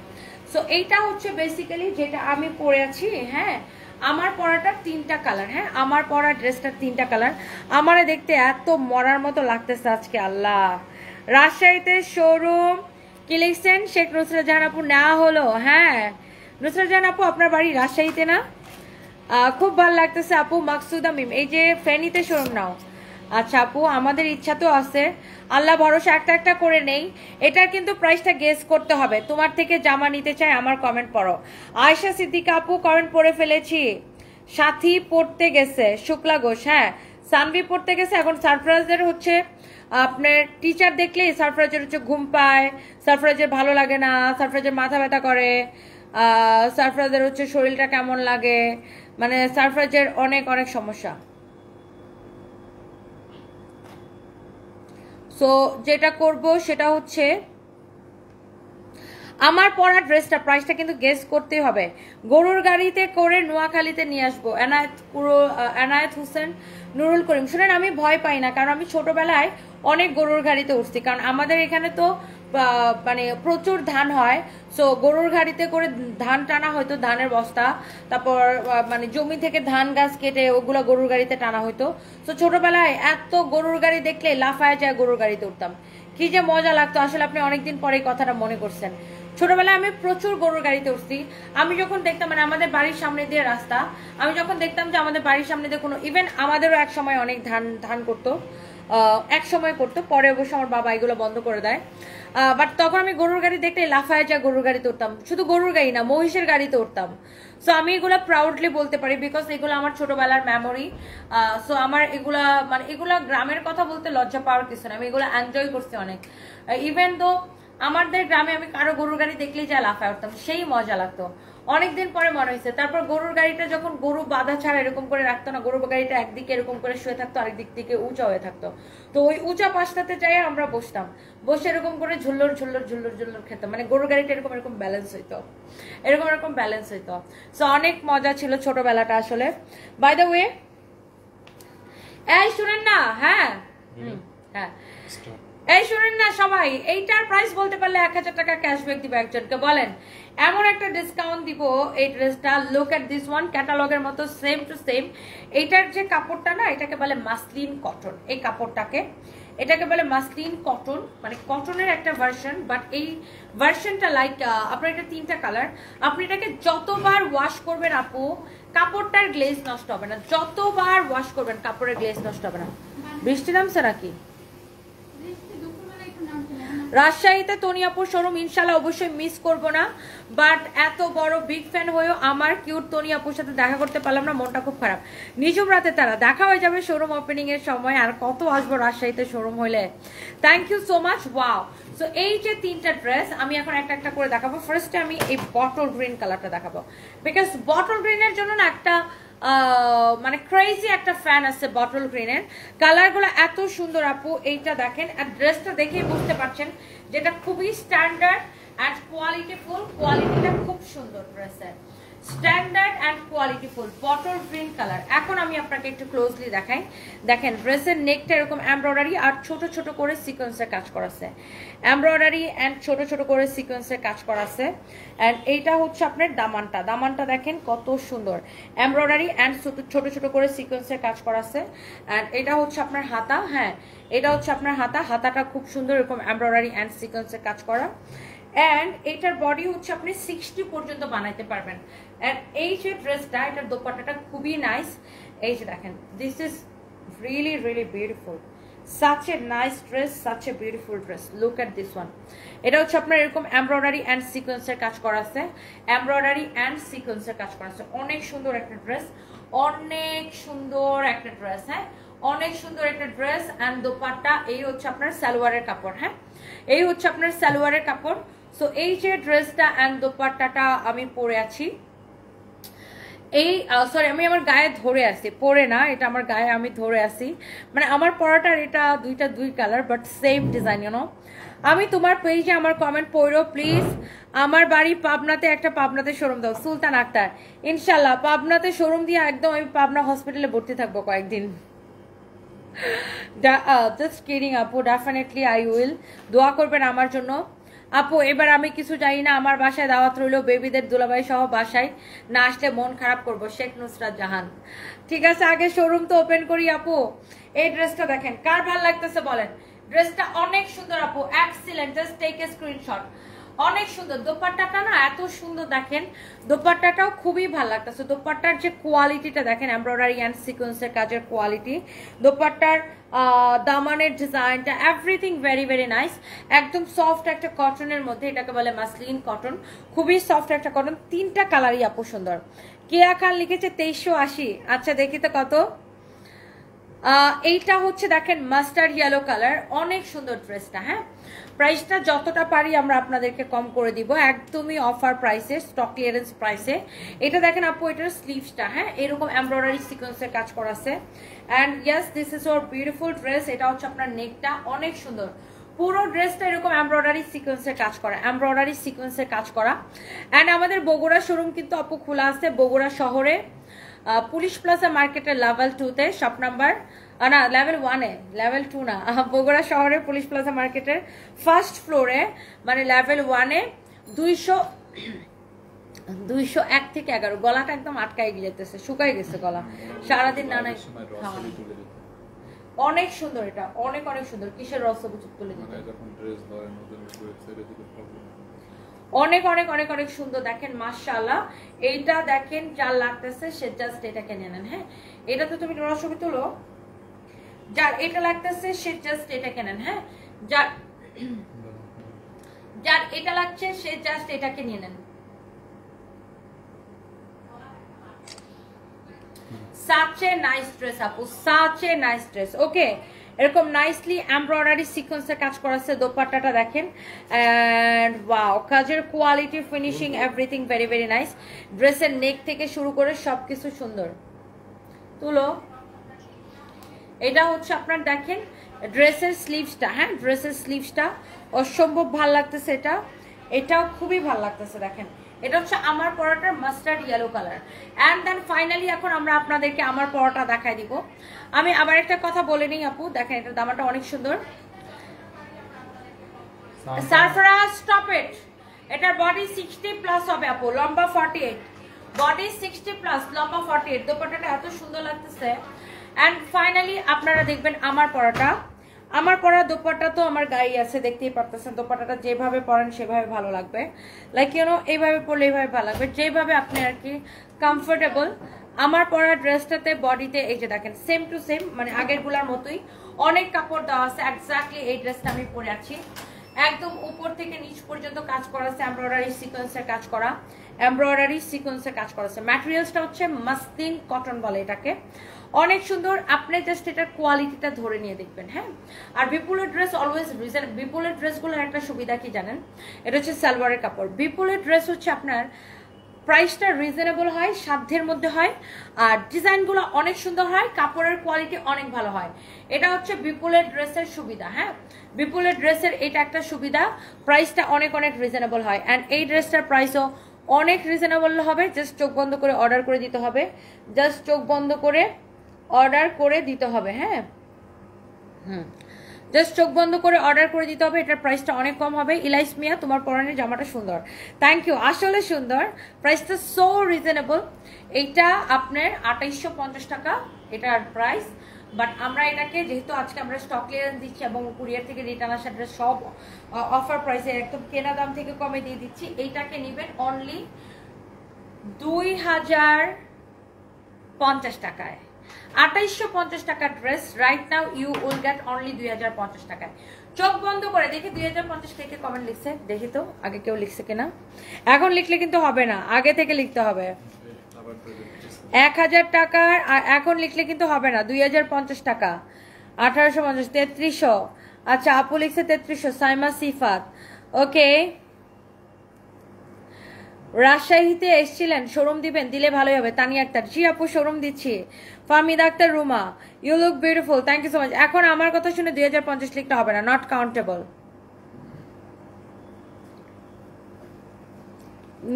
সো এইটা হচ্ছে বেসিক্যালি যেটা আমি পরে আছি। হ্যাঁ, আমার পরাটা 3টা কালার। হ্যাঁ, আমার পরা ড্রেসটার 3টা কালার। আমারে দেখতে এত মরার মতো লাগতেছে আজকে, আল্লাহ। রাজশাহীতে শোরুম কি লিখছেন? শেখ নুসরাত জাহান আপু নেওয়া হলো। হ্যাঁ, নুসরাত জাহান আপু আপনার বাড়ি রাজশাহীতে না? খুব ভালো লাগতেছে আপু। মাকসুদা মিম, এই যে ফেনীতে শোরুম নাও। আচ্ছা আপু, আমাদের ইচ্ছা তো আছে, আল্লাহ ভরসা একটা একটা করে নেই। এটার কিন্তু প্রাইসটা গেস করতে হবে। তোমার থেকে জামা নিতে চাই, আমার কমেন্ট পড়ো। আয়েশা সিদ্দিকা আপু কমেন্ট পড়ে ফেলেছি। সাথী পড়তে গেছে, শুক্লা ঘোষ। হ্যাঁ, সানভি পড়তে গেছে। এখন সারপ্রাইজের হচ্ছে আপনার টিচার দেখলেই সারপ্রাইজের হচ্ছে ঘুম পায়, সারপ্রাইজের ভালো লাগে না, সারপ্রাইজের মাথা ব্যথা করে, সারপ্রাইজের হচ্ছে শরীরটা কেমন লাগে, মানে সারপ্রাইজের অনেক অনেক সমস্যা। সো যেটা করব সেটা হচ্ছে আমার পরা ড্রেসটা প্রাইসটা কিন্তু গেস করতেই হবে। গরুর গাড়িতে করে নোয়াখালীতে নিয়ে আসবো। এনায়েত হোসেন, নুরুল করিম। শুনেন, আমি ভয় পাই না, কারণ আমি ছোটবেলায় অনেক গরুর গাড়িতে উঠছি, কারণ আমাদের এখানে তো মানে প্রচুর ধান হয়। সো গরুর গাড়িতে করে ধান টানা হয়তো, ধানের বস্তা, তারপর মানে জমি থেকে ধান গাছ কেটে ওগুলো গরুর গাড়িতে টানা হইতো। তো ছোটবেলায় এত গরুর গাড়ি দেখলে লাফায় যায় গরুর গাড়িতে উঠতাম, কি যে মজা লাগতো। আসলে আপনি অনেকদিন পরে এই কথাটা মনে করছেন। ছোটবেলায় আমি প্রচুর গরুর গাড়িতে উঠছি। আমি যখন দেখতাম, মানে আমাদের বাড়ির সামনে দিয়ে রাস্তা, আমি যখন দেখতাম যে আমাদের বাড়ির সামনে দিয়ে কোনো ইভেন আমাদেরও এক সময় অনেক ধান করতো, এক সময় করতো, পরে অবশ্য আমার বাবা এগুলো বন্ধ করে দেয়। বাট তখন আমি গরুর গাড়ি দেখলে লাফায় যা গরুর গাড়িতে উঠতাম। শুধু গরুর গাড়ি না, মহিষের গাড়িতে উঠতাম। সো আমি এগুলো প্রাউডলি বলতে পারি, বিকজ এগুলো আমার ছোটবেলার মেমোরি। সো আমার এগুলা, মানে এগুলা গ্রামের কথা বলতে লজ্জা পাওয়ার কিছু না, আমি এগুলো এনজয় করছি অনেক। ইভেন তো আমাদের গ্রামে আমি কারো গরুর গাড়ি দেখলেই যা লাফায় উঠতাম, সেই মজা লাগতো। অনেকদিন পরে মনে হয়েছে। তারপর গরুর গাড়িটা যখন গরু বাধা ছাড়া এরকম করে রাখতো না, গরুর গাড়িটা একদিকে এরকম করে শুয়ে থাকতো, আরেক দিক থেকে উঁচা হয়ে থাকতো। তো ওই উঁচা পাশটাতে যাই আমরা বসতাম, বসে এরকম করে ঝুল্লোর ঝুল্লোর ঝুল্লোর ঝুল্লোর খেতাম। মানে গরুর গাড়িটা এরকম এরকম ব্যালেন্স হইতো, এরকম এরকম ব্যালেন্স হইতো। সো অনেক মজা ছিল ছোটবেলাটা আসলে। বাই দ্য ওয়ে, এই শুনেন না, হ্যাঁ হ্যাঁ এই শুনেন না সবাই, এইটার প্রাইস বলতে পারলে 1000 টাকা ক্যাশব্যাক দিব একজনকে। বলেন এমন একটা ডিসকাউন্ট দিব এই ড্রেসটা। লুক এট দিস ওয়ান, ক্যাটালগের মতো সেম টু সেম। এইটার যে কাপড়টা না, এটাকে বলে মাসলিন কটন। এই কাপড়টাকে এটাকে বলে মাসলিন কটন, মানে কটনের একটা ভার্সন। বাট এই ভার্সনটা লাইক আপনার এটা 3টা কালার। আপনি এটাকে যতবার ওয়াশ করবেন আপু, কাপড়টার গ্লেজ নষ্ট হবে না। যতবার ওয়াশ করবেন কাপড়ের গ্লেজ নষ্ট হবে না। বৃষ্টি নামছে নাকি? রাজশাহীতে তনিয়াপুর শোরুম ইনশাল্লাহ অবশ্যই মিস করব না। বাট এত বড় বিগ ফ্যান হয়েও আমার কিউট তনিয়াপুর সাথে দেখা করতে পারলাম না, মনটা খুব খারাপ। নিজুম রাতে তারা দেখা হয়ে যাবে শোরুম ওপেনিং এর সময়। আর কত আসবো রাজশাহীতে শোরুম হইলে। Thank you so much. Wow. So এই যে 3টা ড্রেস আমি এখন একটা একটা করে দেখাবো। ফার্স্টে আমি এই বটল গ্রিন কালারটা দেখাবো, বিকজ বটল গ্রিনের জন্য না একটা মানে ক্রেজি একটা ফ্যান আছে বটল গ্রিনের। কালারগুলো এত সুন্দর আপু। এইটা দেখেন, আর ড্রেসটা দেখেই বুঝতে পারছেন যেটা খুবই স্ট্যান্ডার্ড অ্যান্ড কোয়ালিটিফুল। কোয়ালিটিটা খুব সুন্দর ড্রেসের, standard and qualityful bottle green colour. এখন আমি আপনাকে একটু ক্লোজলি দেখাই। দেখেন ড্রেসের নেকটা এরকম এমব্রয়ডারি আর ছোট ছোট করে সিকোয়েন্সের কাজ করা আছে। এমব্রয়ডারি অ্যান্ড ছোট ছোট করে সিকোয়েন্সের কাজ করা আছে। অ্যান্ড এইটা হচ্ছে আপনার দামানটা। দামানটা দেখেন কত সুন্দর, এমব্রয়ডারি অ্যান্ড ছোট ছোট করে সিকোয়েন্সের কাজ করা আছে। অ্যান্ড এটা হচ্ছে আপনার হাতা। হ্যাঁ, এটা হচ্ছে আপনার হাতা। হাতাটা খুব সুন্দর, এরকম এমব্রয়ডারি অ্যান্ড সিকোয়েন্সের কাজ করা। অ্যান্ড এইটার বডি হচ্ছে আপনি 60 পর্যন্ত বানাইতে পারবেন। অ্যান্ড এই যে ড্রেসটা, এটার দোপাট্টাটা খুবই নাইস। এই যে দেখেন, this is really really beautiful. such a nice dress, such a beautiful dress. Look at this one. এটা হচ্ছে আপনার এরকম এমব্রয়ডারি অ্যান্ড সিকোয়েন্সের কাজ করা আছে। এমব্রয়ডারি অ্যান্ড সিকোয়েন্সের কাজ করা আছে। অনেক সুন্দর একটা ড্রেস, অনেক সুন্দর একটা ড্রেস। হ্যাঁ, অনেক সুন্দর একটা ড্রেস। অ্যান্ড দোপাট্টা এই হচ্ছে আপনার সালোয়ারের কাপড়। হ্যাঁ, এই হচ্ছে আপনার সালোয়ারের কাপড়। সো এই যে ড্রেসটা অ্যান্ড দোপাট্টাটা আমি পরে আছি, এই সরি আমি আমার গায়ে ধরে আছি, পরে না, এটা আমার গায়ে আমি ধরে আছি। মানে আমার পরাটার এটা দুইটা দুই colour but same design. You know, আমি তোমার পেজে আমার কমেন্ট পড়ো প্লিজ। আমার বাড়ি পাবনাতে, একটা পাবনাতে শোরুম দাও। সুলতান আক্তার, ইনশাল্লাহ পাবনাতে শোরুম দিয়ে একদম আমি পাবনা হসপিটালে ভর্তি থাকবো কয়েকদিন। জাস্ট কিডিং আপু, ডেফিনেটলি আই উইল। দোয়া করবেন আমার জন্য আপু। এবার আমি কিছু জানি না, আমার বাসায় দাওয়াত রইল, বেবিদের দুলাভাই সহ বাসায় না আসলে মন খারাপ করবো। শেখ নুসরাত জাহান। ঠিক আছে, আগে শোরুম তো ওপেন করি আপু। এই ড্রেসটা দেখেন, কার ভালো লাগতেছে বলেন। ড্রেসটা অনেক সুন্দর আপু, excellent. Just take a screenshot. অনেক সুন্দর দোপাট্টাটা না, এত সুন্দর দেখেন। দোপাট্টাটাও খুবই ভালো লাগতেছে। দোপাট্টার যে কোয়ালিটিটা দেখেন, এমব্রয়ডারি অ্যান্ড সিকোয়েন্সের কাজের কোয়ালিটি, দোপাট্টার দামানের ডিজাইনটা, এভরিথিং ভেরি ভেরি নাইস। একদম সফট একটা কটনের মধ্যে, এটাকে বলে মাসলিন কটন। খুবই সফট একটা কটন। 3টা কালারই আপু সুন্দর। কেয়া খান লিখেছে 2380। আচ্ছা দেখি তো কত। এইটা হচ্ছে দেখেন মাস্টার্ড ইয়েলো কালার। অনেক সুন্দর ড্রেসটা। হ্যাঁ, প্রাইসটা যতটা পারি আমরা আপনাদেরকে কম করে দিব, একদমই অফার প্রাইসে, স্টক ক্লিয়ারেন্স প্রাইসে। এটা দেখেন আপু, এটার স্লিভসটা হ্যাঁ এরকম এমব্রয়ডারি সিকোয়েন্সের কাজ করা আছে। And yes, this is or beautiful dress. এটা হচ্ছে আপনার নেকটা অনেক সুন্দর। পুরো ড্রেসটা এরকম এমব্রয়ডারি সিকোয়েন্সের কাজ করা, এমব্রয়ডারি সিকোয়েন্সের কাজ করা। অ্যান্ড আমাদের বগুড়া শোরুম কিন্তু আপু খোলা আছে, বগুড়া শহরে পুলিশ প্লাজা মার্কেটের লেভেল 2-তে, শপ নাম্বার না লেভেল 1-এ, লেভেল 2 না, বগুড়া শহরে পুলিশ প্লাজা মার্কেটের ফার্স্ট ফ্লোরে, মানে লেভেল 1-এ 201 থেকে 11। গলাটা একদম আটকাই যেতেছে, শুকাই গেছে গলা, সারাদিন না নাই খাওয়ানো। অনেক সুন্দর, এটা অনেক অনেক সুন্দর। কিসের রস তুলে দিতে, অনেক অনেক অনেক অনেক সুন্দর দেখেন, মাশাআল্লাহ। এইটা দেখেন যার লাগতেছে সে জাস্ট এটাকে নিয়ে নেন। হ্যাঁ, এটা তো তুমি ছবি তুলো, যার এটা লাগতেছে সে জাস্ট এটাকে নেন। হ্যাঁ, যার এটা লাগছে সে জাস্ট এটাকে নিয়ে নেন। Such a nice dress আপু, such a nice dress. Okay, এরকম নাইসলি এমব্রয়ডারি সিকোয়েন্সের কাজ করা আছে। দোপাট্টাটা দেখেন এন্ড ওয়াও, কাজের quality, finishing, everything very very nice. ড্রেসের নেক থেকে শুরু করে সবকিছু সুন্দর। তুলো, এটা হচ্ছে আপনার দেখেন ড্রেসের স্লিভসটা, হ্যাঁ ড্রেসের স্লিভসটা অসম্ভব ভাল লাগতেছে। এটাও খুবই ভাল লাগতেছে। দেখেন এটা হচ্ছে আমার পরাটার mustard yellow colour. And then finally এখন আমরা আপনাদেরকে আমার পরাটা দেখাই দিব। আমি আবার একটা কথা বলে নিই আপু, দেখেন এটার দামাটা অনেক সুন্দর। Sarfaraz stop it. এটার বডি 60 প্লাস হবে আপু, লম্বা 48, বডি 60 প্লাস, লম্বা 48। দোপাট্টাটা এত সুন্দর লাগতেছে। অ্যান্ড ফাইনালি আপনারা দেখবেন আমার পরাটা, আমার পরা দোপাট্টা তো আমার গায়ে আছে, দেখতেই পারতেছেন। দোপাট্টাটা যেভাবে পরেন সেভাবে ভালো লাগবে, লাইক ইউনো এইভাবে পরলে এইভাবে ভালো লাগবে, যেভাবে আপনি আর কি কমফোর্টেবল। আমার পরা ড্রেসটাতে বডিতে এই যে দেখেন সেম টু সেম, মানে আগের গুলার মতোই অনেক কাপড় দেওয়া আছে। এক্স্যাক্টলি এই ড্রেসটা আমি পরে আছি, একদম উপর থেকে নিচ পর্যন্ত কাজ করা আছে, এমব্রয়ডারি সিকোয়েন্সের কাজ করা, এমব্রয়ডারি সিকোয়েন্সের কাজ করা আছে। ম্যাটেরিয়ালসটা হচ্ছে মাসলিন কটন বলে এটাকে, অনেক সুন্দর। আপনি জাস্ট এটার কোয়ালিটিটা ধরে নিয়ে দেখবেন। হ্যাঁ, আর বিপুলের ড্রেস অলওয়েজ বিপুলের ড্রেসগুলোর একটা সুবিধা কি জানেন, এটা হচ্ছে সালোয়ারের কাপড়। বিপুলের ড্রেস হচ্ছে আপনার প্রাইসটা রিজনেবল হয়, সাধ্যের মধ্যে হয়, আর ডিজাইনগুলো অনেক সুন্দর হয়, কাপড়ের কোয়ালিটি অনেক ভালো হয়। এটা হচ্ছে বিপুলের ড্রেসের সুবিধা। হ্যাঁ, বিপুলের ড্রেসের এটা একটা সুবিধা, প্রাইসটা অনেক অনেক রিজনেবল হয়। অ্যান্ড এই ড্রেসটার প্রাইসও অনেক রিজনেবল হবে। জাস্ট চোখ বন্ধ করে অর্ডার করে দিতে হবে, জাস্ট চোখ বন্ধ করে অর্ডার করে দিতে হবে। হ্যাঁ, জাস্ট চোখ বন্ধ করে অর্ডার করে দিতে হবে। এটার প্রাইসটা অনেক কম হবে। ইলাইস মিয়া, তোমার পরনের জামাটা সুন্দর, থ্যাংক ইউ, আসলে সুন্দর, প্রাইসটা সো রিজনেবল। এইটা আপনার 2850 টাকা এটার প্রাইস। বাট আমরা এটাকে যেহেতু আজকে আমরা স্টক ক্লিয়ারেন্স দিচ্ছি এবং কুরিয়ার থেকে রিটার্ন আসা ড্রেস সব অফার প্রাইসে একদম কেনা দাম থেকে কমে দিয়ে দিচ্ছি। এইটাকে নেবেন অনলি 2050 টাকায়। 2850 টাকার dress right now you will get only 2050 টাকায়। চোখ বন্ধ করে দেখি 2050 থেকে কমেন্ট লিখছে, দেখি তো আগে কেউ লিখছে কিনা। এখন লিখলে কিন্তু হবে না, আগে থেকে লিখতে হবে। 1000 টাকার এখন লিখলে কিন্তু হবে না, 2050 টাকা, 1850, 3300। আচ্ছা আপু লিখছে 3300, সাইমা সিফাত, ওকে। রাজশাহীতে এসেছিলেন, শোরুম দিবেন, দিলে ভালোই হবে। তানিয়া আক্তার, জি আপু শোরুম দিচ্ছি। Fahmida Akter Ruma, you look beautiful, thank you so much. এখন আমার কথা শুনে 2050 লিখতে হবে না, নট কাউন্টেবল।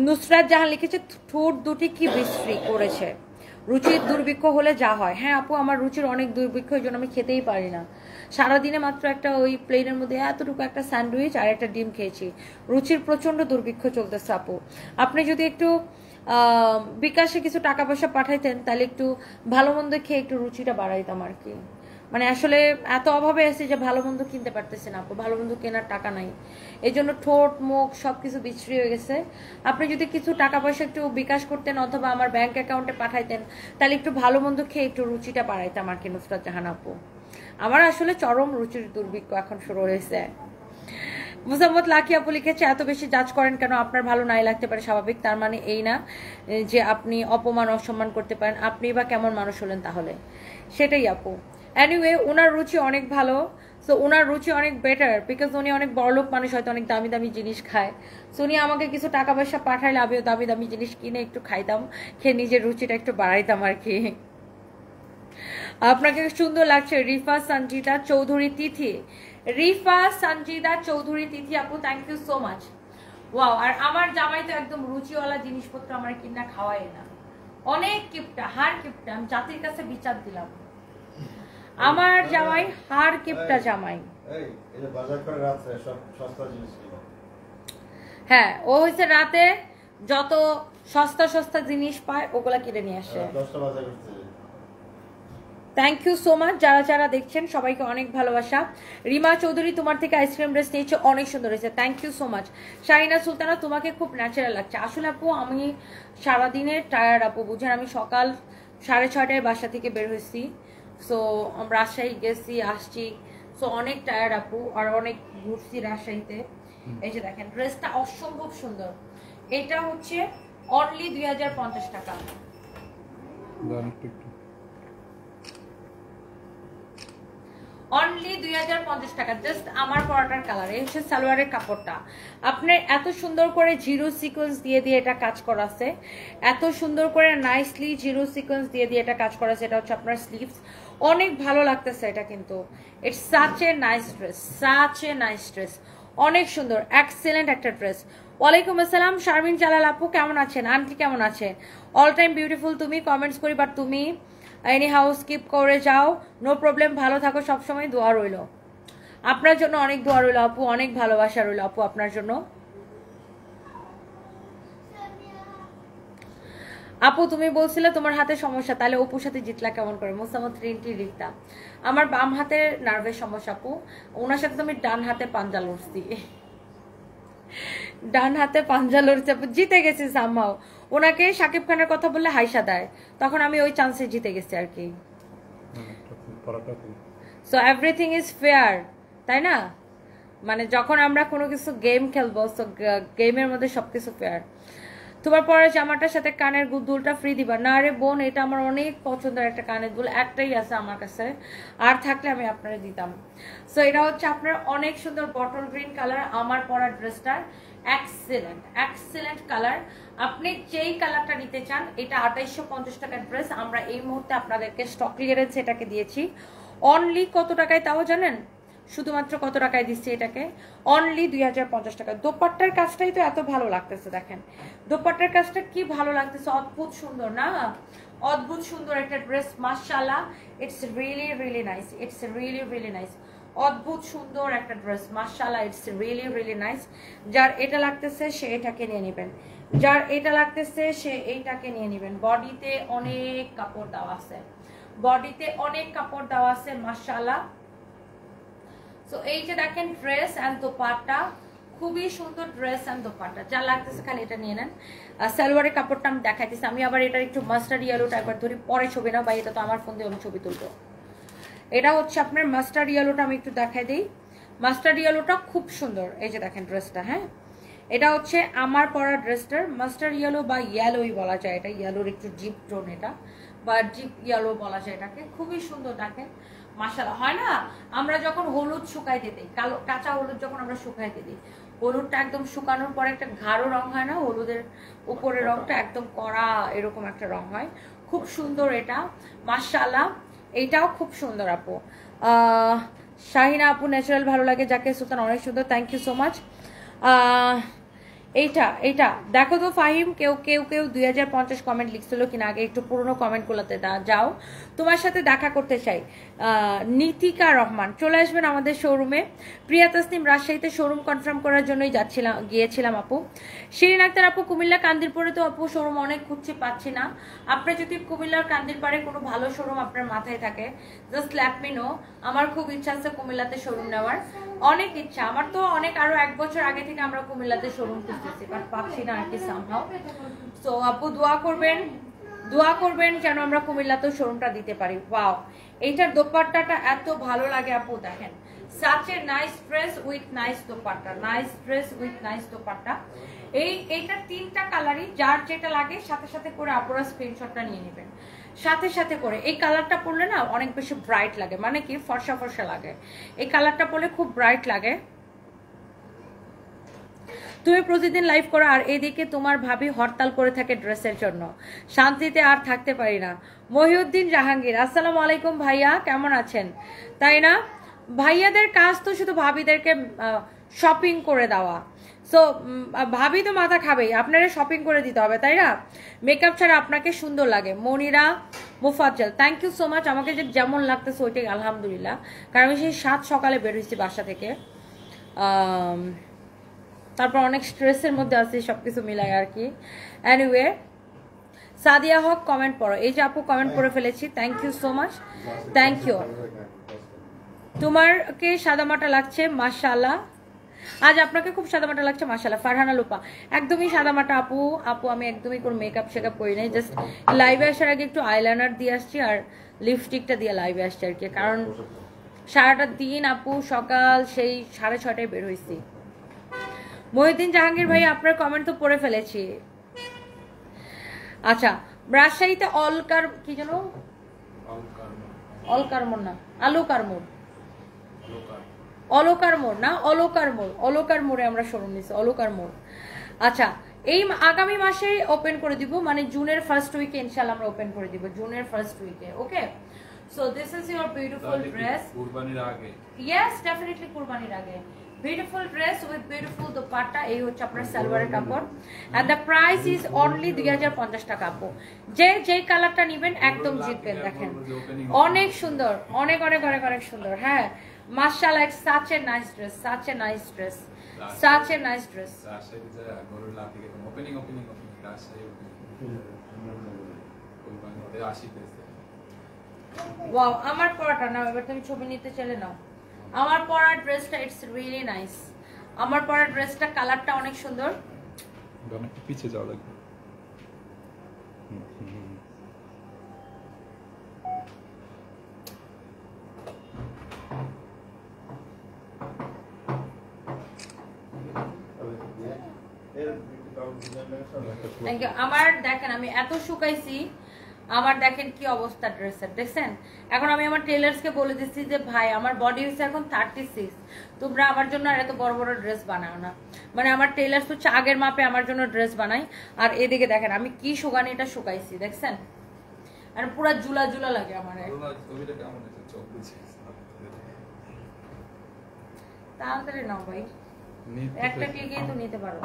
নুসরাত জাহান লিখেছে ঠোঁট দুটি কি বিশ্রী করেছে, রুচির দুর্ভিক্ষ হলে যা হয়। হ্যাঁ আপু, আমার রুচির অনেক দুর্ভিক্ষ, এই জন্য আমি খেতেই পারি না। সারাদিনে মাত্র একটা ওই প্লেনের মধ্যে এতটুকু একটা স্যান্ডউইচ আর একটা ডিম খেয়েছি। রুচির প্রচন্ড দুর্ভিক্ষ চলতেছে আপু। আপনি যদি একটু বিকাশে কিছু টাকা পয়সা পাঠাইতেন তাহলে একটু ভালো মন্দ খেয়ে একটু রুচিটা বাড়াইতাম আর কি। মানে আসলে এত অভাবে আছে যে ভালো মন্দ কিনতে পারতেছে না আপু, ভালো মন্দ কেনার টাকা নাই, এই জন্য ঠোঁট মুখ সবকিছু বিচ্ছিরি হয়ে গেছে। আপনি যদি কিছু টাকা পয়সা একটু বিকাশ করতেন অথবা আমার ব্যাংক অ্যাকাউন্টে পাঠাইতেন তাহলে একটু ভালো মন্দ খেয়ে একটু রুচিটা বাড়াইতাম আর কি। নুসরাত জাহান আপু, আমার আসলে চরম রুচির দুর্ভিক্ষ এখন শুরু হয়েছে। মুসাম্মদ লাকি আপু লিখেছে এত বেশি জাজ করেন কেন, আপনার ভালো নাই লাগতে পারে স্বাভাবিক, তার মানে এই না যে আপনি অপমান অসম্মান করতে পারেন। আপনি বা কেমন মানুষ হলেন তাহলে, সেটাই আপু। এনিওয়ে ওনার রুচি অনেক ভালো, সো ওনার রুচি অনেক বেটার, বিকজ উনি অনেক বড়লোক মানুষ, হয়তো অনেক দামি দামি জিনিস খায়। সো উনি আমাকে কিছু টাকা পয়সা পাঠাইলে আমিও দামি দামি জিনিস কিনে একটু খাইতাম, খেয়ে নিজের রুচিটা একটু বাড়াইতাম আর কি। আপনাকে সুন্দর লাগছে রিফা সঞ্জিদা চৌধুরী তিথি, রিফা সঞ্জিদা চৌধুরী তিথি আপু, thank you so much. Wow, আর আমার জামাই তো একদম রুচিওয়ালা জিনিসপত্র আমার কিনা খাওয়াই না, অনেক কিপটা, হার কিপটা, আমি জাতির কাছে বিচার দিলাম। আমার জামাই হার কিপটা জামাই। হ্যাঁ, ও হচ্ছে রাতে যত সস্তা সস্তা জিনিস পায় ওগুলা কিনে নিয়ে আসে। থ্যাংক ইউ সো মাচ যারা যারা দেখছেন, সবাইকে অনেক ভালোবাসা। রিমা চৌধুরী তোমার থেকে আইসক্রিম ড্রেস নিয়েছে, অনেক সুন্দর হয়েছে, thank you so much. Shahina Sultana তোমাকে খুব ন্যাচারাল লাগছে। আসলে আপু আমি সারাদিনের টায়ার্ড আপু, বুঝেন, আমি সকাল 6:30টায় বাসা থেকে বের হয়েছি, সো রাজশাহী গেছি আসছি, সো অনেক টায়ার্ড আপু, আর অনেক ঘুরছি রাজশাহীতে। এই যে দেখেন ড্রেসটা অসম্ভব সুন্দর, এটা হচ্ছে অনলি 2050 টাকা। অনলি অনলি 2050 টাকা, জাস্ট আমার পরাটার কালার। এই হচ্ছে সালোয়ারের কাপড়টা, আপনার এত সুন্দর করে জিরো সিকোয়েন্স দিয়ে দিয়ে এটা কাজ করা আছে, এত সুন্দর করে নাইসলি জিরো সিকোয়েন্স দিয়ে দিয়ে এটা কাজ করা আছে। এটা হচ্ছে আপনার স্লিভস, অনেক ভালো লাগতেছে এটা, কিন্তু it's such a nice dress, such a nice dress, অনেক সুন্দর, এক্সেলেন্ট একটা ড্রেস। ওয়ালাইকুম আসসালাম শারমিন জালাল আপু, কেমন আছেন? আন্টি কেমন আছে? অল টাইম বিউটিফুল তুমি, কমেন্টস করি বাট তুমি এনি হাউস স্কিপ করে যাও, নো প্রবলেম, ভালো থাকো, সবসময় দোয়া রইল আপনার জন্য, অনেক দোয়া রইল আপু, অনেক ভালোবাসা রইল আপু আপনার জন্য। আপু তুমি বলছিলে তোমার হাতে সমস্যা, তাহলে অপুর সাথে জিতলা কেমন করে? মোসাম্মদ রিন্টি রিক্তা, আমার বাম হাতের নার্ভের সমস্যা আপু, ওনার সাথে তুমি ডান হাতে পাঞ্জা লড়ছি, ডান হাতে পাঞ্জা লড়ছে আপু, জিতে গেছি সামহাও। ওনাকে শাকিব খানের কথা বললে হাইসা দেয়, তখন আমি ওই চান্সে জিতে গেছি আর কি। সো এভরিথিং ইজ ফেয়ার, তাই না? মানে যখন আমরা কোনো কিছু গেম খেলবো, সো গেমের মধ্যে সবকিছু ফেয়ার। তোমার পরে জামাটার সাথে কানের দুলটা ফ্রি দিবা না? আরে বোন, এটা আমার অনেক পছন্দের একটা কানের দুল, একটাই আছে আমার কাছে, আর থাকলে আমি আপনারে দিতাম। সো এটা হচ্ছে আপনার অনেক সুন্দর বটল গ্রিন কালার, আমার পরা ড্রেসটার এক্সেলেন্ট এক্সেলেন্ট কালার। আপনি যেই কালারটা নিতে চান, এটা 2850 টাকার ড্রেস, আমরা এই মুহূর্তে আপনাদেরকে স্টক ক্লিয়ারেন্স এটাকে দিয়েছি অনলি কত টাকায় তাও জানেন? শুধুমাত্র কত টাকায় দিচ্ছি এটাকে? অনলি 2050 টাকা। দোপাট্টার কাজটাই তো এত ভালো লাগতেছে, দেখেন দোপাট্টার কাজটা কি ভালো লাগতেছে, অদ্ভুত সুন্দর না? অদ্ভুত সুন্দর একটা ড্রেস, মাশাআল্লাহ, it's really really nice, it's really really nice, অদ্ভুত সুন্দর একটা ড্রেস, মাশাআল্লাহ, ইটস রিয়েলি রিয়েলি নাইস। যার এটা লাগতেছে সে এটাকে নিয়ে নেবেন, যার এটা লাগতেছে সে এইটাকে নিয়ে নেবেন। বডিতে অনেক কাপড় দেওয়া আছে, বডিতে অনেক কাপড় দেওয়া আছে, মাশাআল্লাহ। সো এই যে দেখেন ড্রেস এন্ড দোপাট্টা, খুবই সুন্দর ড্রেস এন্ড দোপাট্টা, যা লাগতেছে খালি এটা নিয়ে নেন। সালোয়ারের কাপড়টা আমি দেখাইতেছি, আমি আবার এটা একটু মাস্টার্ড ইয়েলোটা একবার ধরি, পরে ছবি না ভাই, এটা তো আমার ফোন দিয়ে আমি ছবি তুলবো। এটা হচ্ছে আপনার মাস্টার্ড ইয়েলোটা, আমি একটু দেখাই দিই। মাস্টার্ড ইয়েলোটা খুব সুন্দর, এই যে দেখেন ড্রেসটা, হ্যাঁ এটা হচ্ছে আমার পরা ড্রেসটার মাস্টার্ড ইয়েলো বা ইয়েলোই বলা যায়, এটা ইয়েলোর একটু জিপ টোন, এটা বা জিপ ইয়েলো বলা যায় এটাকে, খুবই সুন্দর দেখেন, মাশাআল্লাহ। হয় না, আমরা যখন হলুদ শুকাইতে দিই, কালো কাঁচা হলুদ যখন আমরা শুকাইতে দিই, হলুদটা একদম শুকানোর পরে একটা গাঢ় রং হয় না, হলুদের উপরের রংটা একদম কড়া এরকম একটা রং হয়, খুব সুন্দর এটা, মাশাআল্লাহ। এইটাও খুব সুন্দর আপু। শাহিনা আপু, ন্যাচারাল ভালো লাগে যাকে সুলতান, অনেক সুন্দর, থ্যাংক ইউ সো মাচ। এইটা এইটা দেখো তো ফাহিম, কেউ কেউ কেউ 2050 কমেন্ট লিখছিল কিনা, আগে একটু পুরোনো কমেন্টগুলোতে যাও। তোমার সাথে দেখা করতে চাই, নীতিকা রহমান, চলে আসবেন আমাদের শোরুমে। প্রিয়া তাসনিম, রাজশাহীতে শোরুম কনফার্ম করার জন্যই গিয়েছিলাম আপু। শিরিন আক্তার আপু, কুমিল্লা কান্দিরপাড়ে তো আপু শোরুম অনেক খুঁজছি, পাচ্ছি না। আপনি যদি কুমিল্লার কান্দিরপাড়ে কোনো ভালো শোরুম আপনার মাথায় থাকে, জাস্ট লেট মি নো। আমার খুব ইচ্ছা আছে কুমিল্লাতে শোরুম নেওয়ার, অনেক ইচ্ছা আমার তো, অনেক আরো 1 বছর আগে থেকে আমরা কুমিল্লাতে শোরুম খুঁজতেছি, বাট পাচ্ছি না আর কি সামহাও। সো আপু দোয়া করবেন যেন আমরা কুমিল্লাতেও শোরুমটা দিতে পারি। ওয়াও, এইটার দোপাট্টাটা এত ভালো লাগে আপু, দেখেন such a nice dress with nice dupatta, nice dress with nice dupatta. এইটার 3টা কালারই, যার যেটা লাগে সাথে সাথে করে আপুরা স্ক্রিনশটটা নিয়ে নেবেন, সাথে সাথে করে। এই কালারটা পরলে না অনেক বেশি ব্রাইট লাগে, মানে কি ফর্সা ফর্সা লাগে, এই কালারটা পরলে খুব ব্রাইট লাগে। তুমি প্রতিদিন লাইভ করো আর এদিকে তোমার ভাবি হরতাল করে থাকে ড্রেসের জন্য, শান্তিতে আর থাকতে পারি না। মহিউদ্দিন জাহাঙ্গীর, আসসালামু আলাইকুম ভাইয়া, কেমন আছেন? তাই না, ভাইয়াদের কাজ তো শুধু ভাবিদেরকে শপিং করে দেওয়া, সো ভাবি তো মাথা খাবেই, আপনারা শপিং করে দিতে হবে, তাই না? মেকআপ ছাড়া আপনাকে সুন্দর লাগে। Monira Mufazzal, thank you so much. আমাকে যে যেমন লাগতেছে ওইটাই আলহামদুলিল্লাহ, কারণ আমি সেই 7 সকালে বের হয়েছি বাসা থেকে, তারপর অনেক স্ট্রেসের মধ্যে আছি, সবকিছু মিলাই আর কি। এনিওয়ে, সাদিয়া হক কমেন্ট পড়ো, এই যে আপু কমেন্ট পড়ে ফেলেছি, thank you so much, thank you. তোমারকে সাদামাটা লাগছে, মাশাআল্লাহ, আজ আপনাকে খুব সাদামাটা লাগছে, মাশাআল্লাহ। ফারহানা লুপা, একদমই সাদামাটা আপু, আমি একদমই কোনো মেকআপ শেকআপ করি নাই, জাস্ট লাইভে আসার আগে একটু আইলাইনার দিয়ে আসছি আর লিপস্টিকটা দিয়ে লাইভে আসছি আর কি, কারণ সারাটা দিন আপু সকাল সেই 6:30টায় বের হয়েছি। মহিউদ্দিন জাহাঙ্গীর ভাই, আপনার কমেন্ট তো পড়ে ফেলেছি। আচ্ছা, রাজশাহীতে অলকার কি যেন, অলকারমোর না, আলু কারমোর, অলকার মোড় না, অলকার মোড়, অলকার মোড়ে আমরা শোরুম নিছি, অলকার মোড়। আচ্ছা, এই আগামী মাসে ওপেন করে দিব, মানে জুনের ফার্স্ট উইকে ইনশাআল্লাহ আমরা ওপেন করে দিব, জুনের ফার্স্ট উইকে। Okay, so this is your beautiful dress. কুরবানির আগে? ইয়েস, ডেফিনেটলি কুরবানির আগে। Beautiful dress with beautiful dupatta, এই হচ্ছে আপনার সালোয়ারের কাপড়। And the price is only 2050 taka. আপু যে কালারটা নেবেন একদম জিতবেন। দেখেন অনেক সুন্দর, অনেক অনেক অনেক অনেক সুন্দর। হ্যাঁ মাশাআল্লাহ, such a nice dress, such a nice dress, such a nice dress. Wow, আমার পরাটা নাও, এবার তুমি ছবি নিতে চলে নাও। আমার পরার ড্রেসটা ইটস রিয়েলি নাইস। আমার পরার ড্রেসটা কালারটা অনেক সুন্দর। পিছে যাওয়া লাগবে। আমার দেখেন আমি এত শুকাইছি, আমার দেখেন কি অবস্থা ড্রেসের, দেখছেন? এখন আমি আমার টেলার্সকে বলে দিচ্ছি যে ভাই আমার বডি হচ্ছে এখন 36, তোমরা আমার জন্য আর এত বড় বড় ড্রেস বানাও না। মানে আমার টেলার্স হচ্ছে আগের মাপে আমার জন্য ড্রেস বানাই। আর এদিকে দেখেন আমি কি শুকানিটা শুকাইছি, দেখছেন? আর পুরো জুলা জুলা লাগে আমার। তাড়াতাড়ি নাও ভাই, একটা ক্লিকে তো নিতে পারো।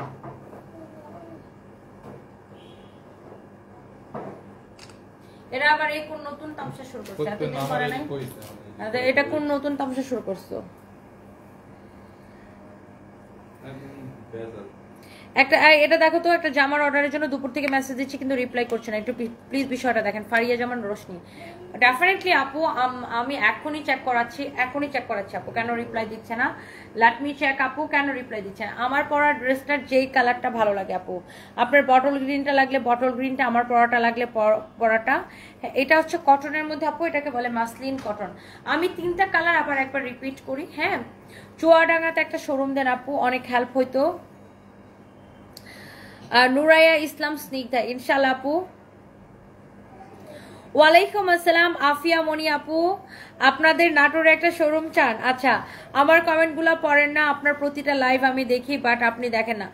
এরা আবার এই কোন নতুন তামসা শুরু করছে? এতদিন করে নাই। এটা কোন নতুন তামসা শুরু করছো? একটা এটা দেখো তো, একটা জামার অর্ডারের জন্য দুপুর থেকে মেসেজ দিচ্ছি কিন্তু রিপ্লাই করছে না। একটু প্লিজ বিষয়টা দেখেন। ফারিয়া জামান রোশনি, ডেফিনেটলি আপু আমি এখনই চেক করাচ্ছি আপু কেন রিপ্লাই দিচ্ছে না। লেট মি চেক আপু কেন রিপ্লাই দিচ্ছে না। আমার পরা ড্রেসটার যেই কালারটা ভালো লাগে আপু, আপনার বটল গ্রিনটা লাগলে বটল গ্রিনটা, আমার পরাটা লাগলে পরাটা। এটা হচ্ছে কটনের মধ্যে আপু, এটাকে বলে মাসলিন কটন। আমি 3টা কালার আবার একবার রিপিট করি। হ্যাঁ, চুয়াডাঙ্গাতে একটা শোরুম দেন আপু, অনেক হেল্প হইতো। নুরাইয়া ইসলাম স্নিগ্ধা, ইনশাআল্লাহ আপু। ওয়ালাইকুম আসসালাম আফিয়া মনি আপু, আপনাদের নাটোরে একটা শোরুম চান? আচ্ছা, আমার কমেন্টগুলো পড়েন না, আপনার প্রতিটা লাইভ আমি দেখি বাট আপনি দেখেন না।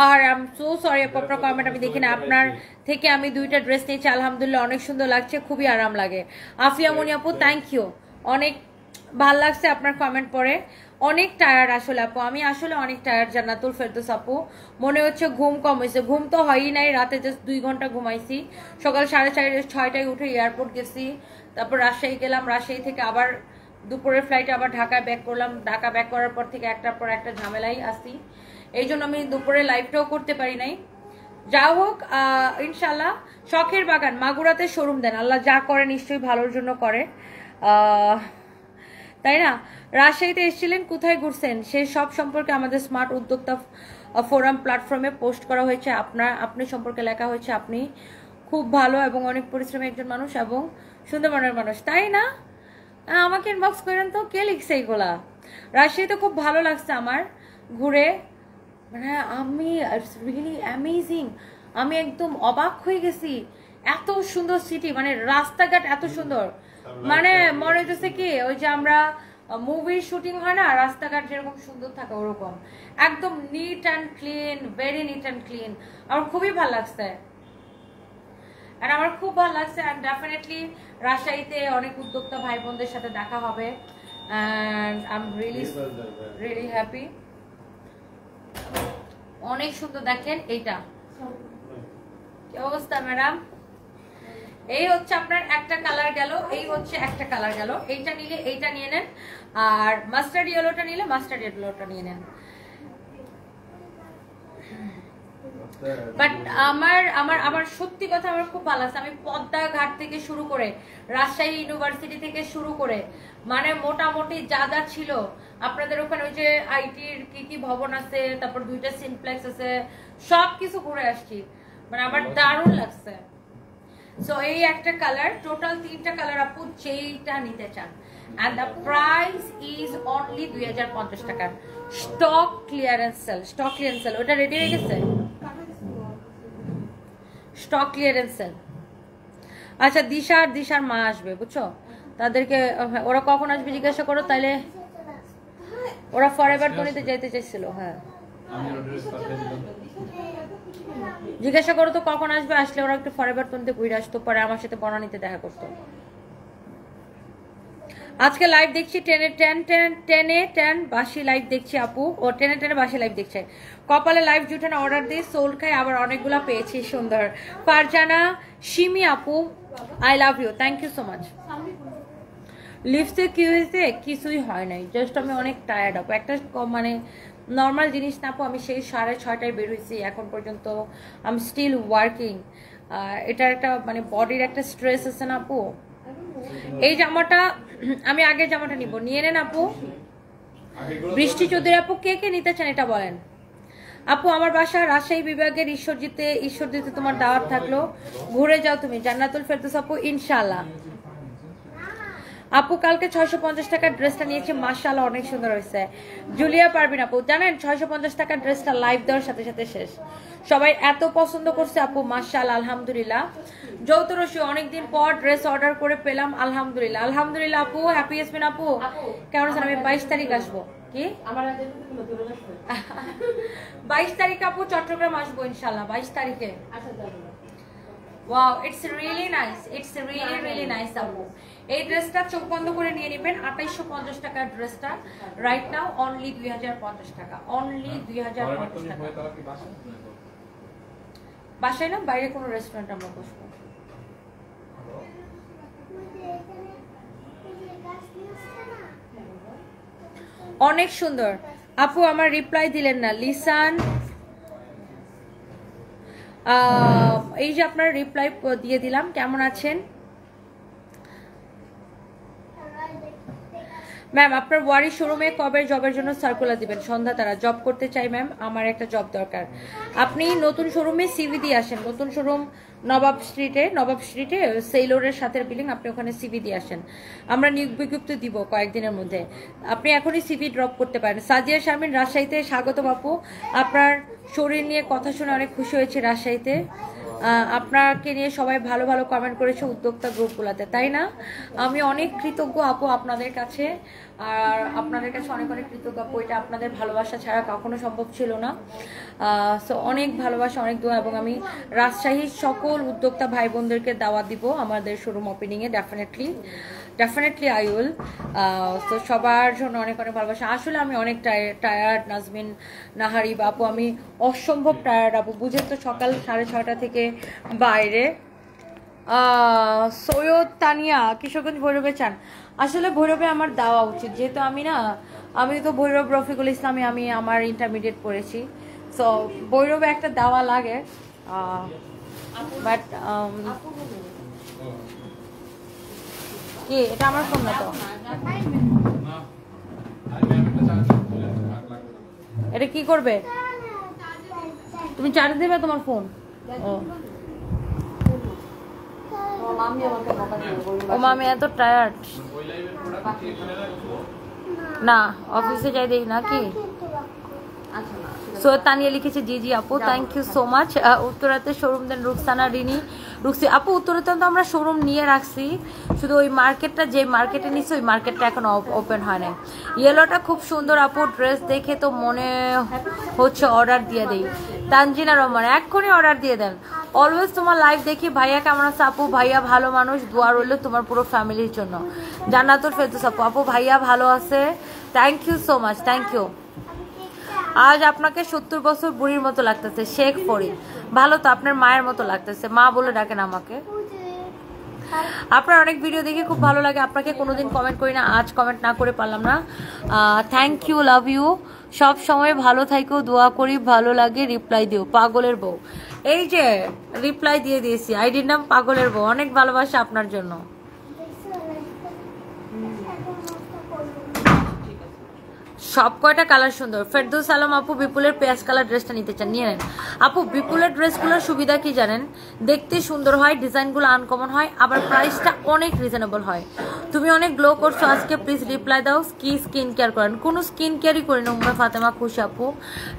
আর আই এম সো সরি আপু, আপনার কমেন্ট আমি দেখি না। আপনার থেকে আমি 2টা ড্রেস নিয়েছি, আলহামদুলিল্লাহ অনেক সুন্দর লাগছে, খুবই আরাম লাগে। আফিয়া মনি আপু থ্যাংক ইউ, অনেক ভাল লাগছে আপনার কমেন্ট পড়ে। অনেক টায়ার্ড আসলে আপু, আমি আসলে অনেক টায়ার্ড। জান্নাতুল ফেরদৌস আপু, মনে হচ্ছে ঘুম কম হয়েছে। ঘুম তো হয়ই নাই, রাতে জাস্ট 2 ঘন্টা ঘুমাইছি। সকাল 6:30-6টায় উঠে এয়ারপোর্ট গেছি, তারপর রাজশাহী গেলাম, রাজশাহী থেকে আবার দুপুরের ফ্লাইটে আবার ঢাকায় ব্যাক করলাম। ঢাকা ব্যাক করার পর থেকে একটার পর একটা ঝামেলাই আসি, এই জন্য আমি দুপুরে লাইভটাও করতে পারি নাই। যা হোক, ইনশাল্লাহ শখের বাগান মাগুরাতে শোরুম দেন, আল্লাহ যা করে নিশ্চয়ই ভালোর জন্য করে, তাই না? রাজশাহীতে এসেছিলেন, কোথায় ঘুরছেন, সেই সব সম্পর্কে আমাদের স্মার্ট উদ্যোক্তা ফোরাম প্ল্যাটফর্মে পোস্ট করা হয়েছে। আপনি সম্পর্কে লেখা হয়েছে, আপনি খুব ভালো এবং অনেক পরিশ্রমী একজন মানুষ এবং সুন্দর মনের মানুষ, তাই না? আমাকে ইনবক্স করেন তো, কে লিখছে এইগুলা? রাজশাহীতে খুব ভালো লাগছে আমার ঘুরে, মানে আমি রিয়েলি অ্যামেজিং, আমি একদম অবাক হয়ে গেছি। এত সুন্দর সিটি, মানে রাস্তাঘাট এত সুন্দর, মানে মনে হচ্ছে কি ওই যে আমরা মুভির শুটিং হয় না, রাস্তাঘাট যেরকম সুন্দর থাকে ওরকম, একদম neat and clean, very neat and clean. আমার খুবই ভালো লাগছে, আর আমার খুব ভালো লাগছে। অ্যান্ড ডেফিনেটলি রাজশাহীতে অনেক উদ্যোক্তা ভাই বোনদের সাথে দেখা হবে, and I am really happy. অনেক সুন্দর, দেখেন এইটা কি অবস্থা ম্যাডাম। এই হচ্ছে আপনার একটা কালার গেল, এই হচ্ছে একটা কালার গেল। এইটা নিলে এইটা নিয়ে নেন, আর মাস্টার্ড ইয়েলোটা নিলে মাস্টার্ড ইয়েলোটা নিয়ে নেন। বাট আমার সত্যি কথা আমার খুব ভালো লাগছে। আমি পদ্মা ঘাট থেকে শুরু করে রাজশাহী ইউনিভার্সিটি থেকে শুরু করে, মানে মোটামুটি যা যা ছিল আপনাদের ওখানে, ওই যে আইটির কি ভবন আছে, তারপর 2টা সিনপ্লেক্স আছে, সবকিছু ঘুরে আসছি, মানে আমার দারুণ লাগছে। সো এই একটা কালার, টোটাল 3টা কালার আপু যেইটা নিতে চান, and the price is only 2050 টাকা। স্টক ক্লিয়ারেন্স সেল, ওটা রেডি হয়ে গেছে, স্টক ক্লিয়ারেন্স সেল। আচ্ছা, দিশার মা আসবে বুঝছো, তাদেরকে ওরা কখন আসবে জিজ্ঞাসা করো, তাইলে ওরা ফরএভার টনিতে যাইতে চাইছিল। হ্যাঁ, আমি ওর ড্রেস পাঠিয়ে দিলাম। জিজ্ঞাসা করো তো কখন আসবে, আসলে ওরা একটু ফরএভার টনিতে ঘুরে আসতো, পরে আমার সাথে বনানীতে দেখা করতো। আজকে লাইভ দেখছি 10 বাসি লাইভ দেখছি আপু, ও 10 বাসি লাইভ দেখছে। কপালে লাইভ জুটে না, অর্ডার দিয়ে সোল খাই, আবার অনেকগুলা পেয়েছি। সুন্দর ফারজানা সিমি আপু, I love you, thank you so much. লিপসে কি হয়েছে? কিছুই হয় নাই, জাস্ট আমি অনেক টায়ার্ড আপু। একটা মানে নর্মাল জিনিস না আপু, আমি সেই 6:30টায় বের হয়েছি, এখন পর্যন্ত আই এম স্টিল ওয়ার্কিং। এটা একটা মানে বডির একটা স্ট্রেস আছে না আপু। এই জামাটা আমি আগের জামাটা নিব, নিয়ে নেন আপু। বৃষ্টি চৌধুরী আপু, কে কে নিতে চান এটা বলেন। আপু আমার বাসা রাজশাহী বিভাগের ঈশ্বরদীতে তোমার দাওয়াত থাকলো, ঘুরে যাও তুমি জান্নাতুল ফেরদৌস আপু, ইনশাআল্লাহ। আপু কালকে 650 টাকার ড্রেসটা নিয়েছি, মাশাআল্লাহ অনেক সুন্দর হয়েছে। জুলিয়া পারবিন আপু, জানেন 650 টাকার ড্রেসটা লাইভ দেওয়ার সাথে সাথে শেষ। সবাই এত পছন্দ করছে আপু, মাশাআল্লাহ, আলহামদুলিল্লাহ। যৌতরসী অনেকদিন পর ড্রেস অর্ডার করে পেলাম, আলহামদুলিল্লাহ। আলহামদুলিল্লাহ আপু, হ্যাপি ইয়াসমিন আপু, কেমন আছেন? আমি 22 তারিখ আসবো। কি 22 তারিখ আপু চট্টগ্রাম আসবো ইনশাআল্লাহ, 22 তারিখে। Wow, it's really nice, it's really nice আপু। এই ড্রেসটা চোখ বন্ধ করে নিয়ে নেবেন, 2850 টাকার ড্রেসটা রাইট নাও অনলি 2050 টাকা, অনলি 2050 টাকা। বাসায় না, বাইরে কোনো রেস্টুরেন্ট আমরা বসবো। অনেক সুন্দর আপু, আমার রিপ্লাই দিলেন না লিসান। এই যে আপনার রিপ্লাই দিয়ে দিলাম, কেমন আছেন ম্যাম? আপনার ওয়ারি শোরুমে কবে জবের জন্য সার্কুলার দিবেন? সন্ধ্যা তারা জব করতে চাই ম্যাম, আমার একটা জব দরকার। আপনি নতুন শোরুমে সিভি দিয়ে আসেন, নতুন শোরুম নবাব স্ট্রিটে সেইলোরের সাথে বিল্ডিং, আপনি ওখানে সিভি দিয়ে আসেন, আমরা নিয়োগ বিজ্ঞপ্তি দিব কয়েকদিনের মধ্যে। আপনি এখনই সিভি ড্রপ করতে পারেন। সাজিয়া শারমিন রাজশাহীতে স্বাগতম আপু, আপনার শরীর নিয়ে কথা শুনে অনেক খুশি হয়েছে রাজশাহীতে। আপনাকে নিয়ে সবাই ভালো ভালো কমেন্ট করেছে উদ্যোক্তা গ্রুপগুলোতে, তাই না? আমি অনেক কৃতজ্ঞ আপু আপনাদের কাছে, আর আপনাদের কাছে অনেক অনেক কৃতজ্ঞ আপু। এটা আপনাদের ভালোবাসা ছাড়া কখনো সম্ভব ছিল না। সো অনেক ভালোবাসা, অনেক দোয়া, এবং আমি রাজশাহীর সকল উদ্যোক্তা ভাই বোনদেরকে দাওয়াত দিব আমাদের শোরুম ওপেনিংয়ে। Definitely I will. তো সবার জন্য অনেক অনেক ভালোবাসা। আসলে আমি অনেক টায়ার্ড নাজমিন নাহারি বাপু, আমি অসম্ভব টায়ার্ড আপু, বুঝে তো সকাল 6:30 থেকে বাইরে। সৈয়দ তানিয়া, কিশোরগঞ্জ ভৈরবে চান? আসলে ভৈরবে আমার দেওয়া উচিত, যেহেতু আমি তো ভৈরব রফিকুল ইসলামী, আমি আমার ইন্টারমিডিয়েট পড়েছি, সো ভৈরবে একটা দেওয়া লাগে। বাট কি এটা আমার ফোন না তো, এটা কি করবে? তুমি চার্জ দেবে তোমার ফোন? ও মামি এত টায়ার্ড না, অফিসে যাই দেই নাকি? সৈয়দ তানিয়া লিখেছে জি জি আপু, থ্যাংক ইউ সো মাচ। উত্তরাতে শোরুম দেন রুকসানা রিনি রুকসি আপু। উত্তরাতে তো আমরা শোরুম নিয়ে রাখছি, শুধু ওই মার্কেটটা, যে মার্কেটে নিচ্ছি ওই মার্কেটটা এখন ওপেন হয় না। ইয়েলোটা খুব সুন্দর আপু, ড্রেস দেখে তো মনে হচ্ছে অর্ডার দিয়ে দেই। তানজিনা রহমান, এক্ষুনি অর্ডার দিয়ে দেন। অলওয়েজ তোমার লাইভ দেখি। ভাইয়া কেমন আছে আপু? ভাইয়া ভালো মানুষ, দোয়া রইল তোমার পুরো ফ্যামিলির জন্য। জান্নাতুল ফেরদৌস আপু, আপু ভাইয়া ভালো আছে, thank you so much, thank you. আজ আপনাকে 70 বছর বুড়ির মতো লাগতেছে। শেখ ফরিদ, ভালো তো, আপনার মায়ের মতো লাগতেছে, মা বলে ডাকেন আমাকে। আপনার অনেক ভিডিও দেখে খুব ভালো লাগে, আপনাকে কোনোদিন কমেন্ট করি না, আজ কমেন্ট না করে পারলাম না। থ্যাংক ইউ, লাভ ইউ, সব সময় ভালো থাইকো, দোয়া করি, ভালো লাগে, রিপ্লাই দিও। পাগলের বউ, এই যে রিপ্লাই দিয়ে দিয়েছি, আইডির নাম পাগলের বউ, অনেক ভালোবাসা আপনার জন্য। সব কয়টা কালার সুন্দর। ফেরদৌস আলম আপু, বিপুলের পেঁয়াজ কালার ড্রেসটা নিতে চান, নিয়ে নেন আপু। বিপুলের ড্রেসগুলোর সুবিধা কি জানেন? দেখতে সুন্দর হয়, ডিজাইনগুলো আনকমন হয়, আবার প্রাইসটা অনেক রিজনেবল হয়। তুমি অনেক গ্লো করছো আজকে, প্লিজ রিপ্লাই দাও। কি স্কিন কেয়ার করেন? কোনো স্কিন কেয়ারই করি না উম্মে ফাতেমা খুশি আপু।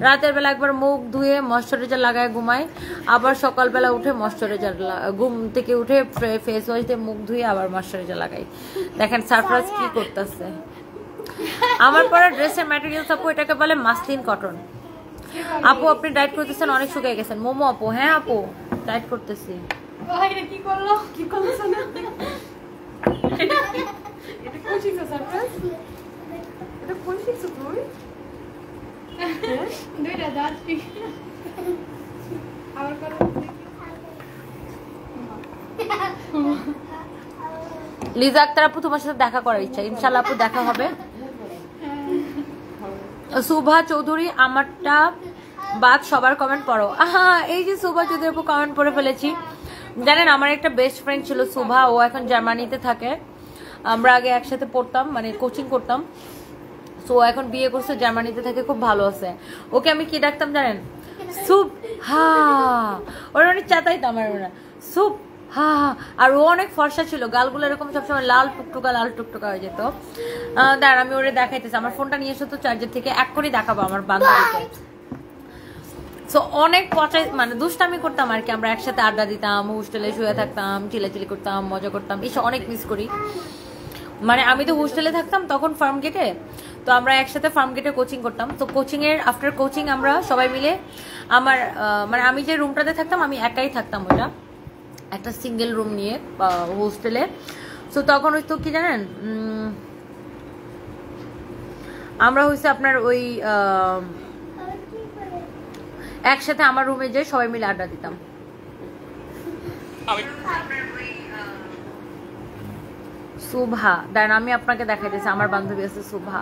রাতের বেলা একবার মুখ ধুয়ে ময়শ্চারাইজার লাগায় ঘুমাই, আবার সকালবেলা উঠে ময়শ্চারাইজার, ঘুম থেকে উঠে ফেস ওয়াশ দিয়ে মুখ ধুয়ে আবার ময়শ্চারাইজার লাগাই। দেখেন সারপ্রাইজ কি করতেছে। আমার পরা ড্রেসের ম্যাটেরিয়ালস আপু এটাকে বলে মাসলিন কটন। আপু আপনি ডায়েট করতেছেন, অনেক শুকিয়ে গেছেন। মোমো আপু, হ্যাঁ আপু ডায়েট করতেছি। কি করলো না এটা কোন শিখছো সারপ্রাইজ? এটা কোন শিখছো তুই? দুইটা দাঁত আবার করো। লিজা আক্তার আপু তোমার সাথে দেখা করার ইচ্ছা, ইনশাআল্লাহ আপু দেখা হবে। সুভা চৌধুরী আমারটা বাদ সবার কমেন্ট পড়ো। এই যে সুভা চৌধুরী আপু কমেন্ট পড়ে ফেলেছি। জানেন আমার একটা বেস্ট ফ্রেন্ড ছিল সুভা, ও এখন জার্মানিতে থাকে। আমরা আগে একসাথে পড়তাম, মানে কোচিং করতাম। সো এখন বিয়ে করছে, জার্মানিতে থাকে, খুব ভালো আছে। ওকে আমি কি ডাকতাম জানেন? সুপ হা। ওরা অনেক চাতাইতাম আমার, ওরা সুপ হা। আর ও অনেক ফর্সা ছিল, গালগুলো এরকম সবসময় লাল টুকটুকা হয়ে যেত। দাঁড়ান আমি ওরে দেখাইতেছি, আমার ফোনটা নিয়ে এসো তো চার্জার থেকে, এক্ষুনি দেখাবো আমার বান্ধবীকে। সো অনেক পচাই, মানে দুষ্টামি করতাম আর কি। আমরা একসাথে আড্ডা দিতাম, হোস্টেলে শুয়ে থাকতাম, চিলাচিলি করতাম, মজা করতাম, এসব অনেক মিস করি। মানে আমি তো হোস্টেলে থাকতাম তখন ফার্ম গেটে, তো আমরা একসাথে ফার্ম গেটে কোচিং করতাম। তো কোচিংয়ের আফটার কোচিং আমরা সবাই মিলে আমার মানে আমি যে রুমটাতে থাকতাম আমি একাই থাকতাম, ওটা একটা সিঙ্গেল রুম নিয়ে হোস্টেলে। সো তখন হয়তো কি জানেন, আমরা হচ্ছে আপনার ওই একসাথে আমার রুমে যে সবাই মিলে আড্ডা দিতাম। সুভা, দেন আমি আপনাকে দেখাইতেছি, আমার বান্ধবী আছে সুভা।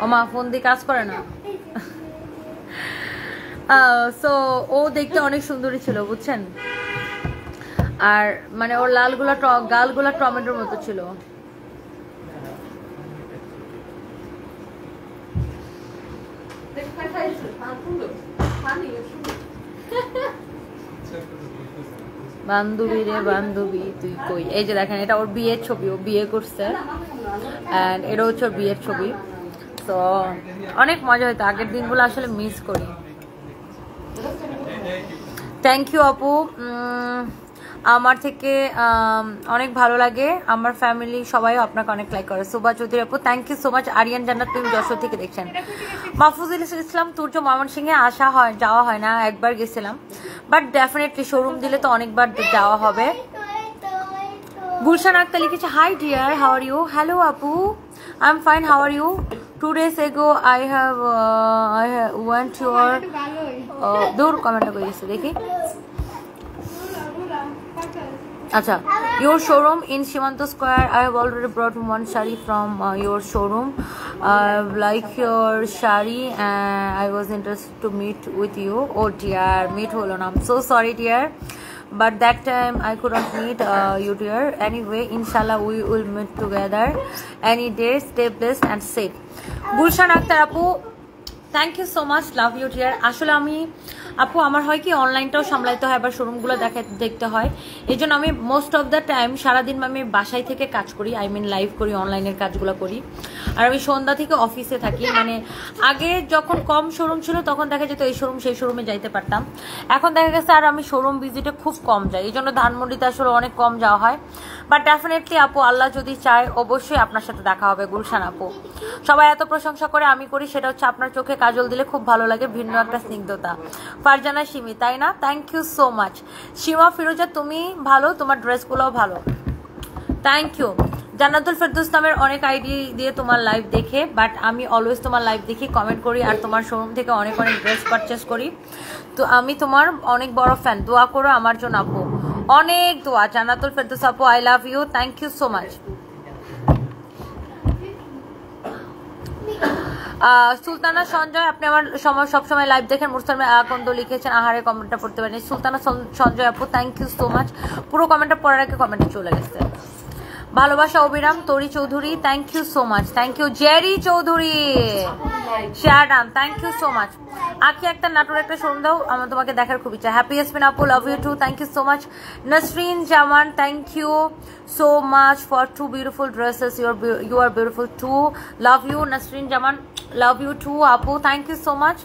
ওমা ফোন দিয়ে কাজ করে না। সো ও দেখতে অনেক সুন্দরী ছিল বুঝছেন, আর মানে ওর গালগুলা টমেটোর মতো ছিল। বান্ধবী রে বান্ধবী তুই কই। এই যে দেখেন এটা ওর বিয়ের ছবি, ও বিয়ে করছে, এন্ড এটা হচ্ছে ওর বিয়ের ছবি। তো অনেক মজা হইতো, আগের দিনগুলো আসলে মিস করি। থ্যাংক ইউ আপু, আমার থেকে অনেক ভালো লাগে, আমার ফ্যামিলি সবাই আপনাকে অনেক লাইক করে। সুভা চৌধুরী আপু thank you so much. Ariyan Jannat তুমি যশোর থেকে দেখছেন। মাহফুজুল ইসলাম তুর্য ময়মনসিংহে যাওয়া হয় না, একবার গেছিলাম, বাট ডেফিনেটলি শোরুম দিলে তো অনেকবার যাওয়া হবে। গুলশান আক্তার লিখেছে hi dear, how are you? Hello আপু, I am fine, how are you? 2 days ago I went your দূর কমেন্টটা করে দিচ্ছে দেখি। আচ্ছা, your showroom in Shimanto Square. I have already brought one shari from your showroom. Like your shari, and I was interested to meet with you. Oh dear, meet holo na. I'm so sorry dear, but that time I couldn't meet you dear. Anyway, inshallah we will meet together any day. Stay blessed and safe. Gulshan Akhtar apu, thank you so much, love you dear. আসলে আমি আপু আমার হয় কি অনলাইনটাও সামলাইতে হয়, আবার শোরুমগুলো দেখতে হয়, এই জন্য আমি মোস্ট অফ দ্য টাইম সারাদিন আমি বাসায় থেকে কাজ করি, আই মিন লাইভ করি, অনলাইনের কাজগুলো করি। আর আমি সন্ধ্যা থেকে অফিসে থাকি। মানে আগে যখন কম শোরুম ছিল তখন দেখা যেত এই শোরুম সেই শোরুমে যাইতে পারতাম, এখন দেখা গেছে আর আমি শোরুম ভিজিটে খুব কম যাই, এই জন্য ধানমন্ডিতে আসলে অনেক কম যাওয়া হয়। বাট ডেফিনেটলি আপু আল্লাহ যদি চায় অবশ্যই আপনার সাথে দেখা হবে গুলশান আপু। সবাই এত প্রশংসা করে, আমি করি সেটা হচ্ছে আপনার চোখে কাজল দিলে খুব ভালো লাগে, ভিন্ন একটা স্নিগ্ধতা। ফারজানা সিমি, তাই না? Thank you so much. Sima Firoza তুমি ভালো, তোমার ড্রেসগুলোও ভালো, থ্যাংক ইউ। জান্নাতুল ফেরদৌস নামের অনেক আইডি দিয়ে তোমার লাইভ দেখে, বাট আমি অলওয়েজ তোমার লাইভ দেখি, কমেন্ট করি, আর তোমার শোরুম থেকে অনেক অনেক ড্রেস পারচেস করি। তো আমি তোমার অনেক বড় ফ্যান, দোয়া করো আমার জন্য আপু, অনেক দোয়া। জান্নাতুল ফেরদৌস আপু I love you, thank you so much. Sultana Sanjay, আপনি আমার সবসময় লাইভ দেখেন, মুরসালমে আকন্দ লিখেছেন, আহারে কমেন্টটা পড়তে পারেন। সুলতানা সঞ্জয় আপু থ্যাংক ইউ সো মাচ, পুরো কমেন্টটা পড়ার আগে কমেন্টে চলে গেছে। ভালোবাসা অবিরাম, Tori Chowdhury thank you so much, thank you. Jerry Chowdhury শেয়ারডান thank you so much. Akhi একটা নাটোর একটা শোরুম দাও, আমার তোমাকে দেখার খুব ইচ্ছা। হ্যাপি ইয়াসমিন আপু love you too, thank you so much. Nasrin Zaman thank you so much for 2 beautiful dresses, you are beautiful too, love you Nasreen Jaman, love you too apu, thank you so much.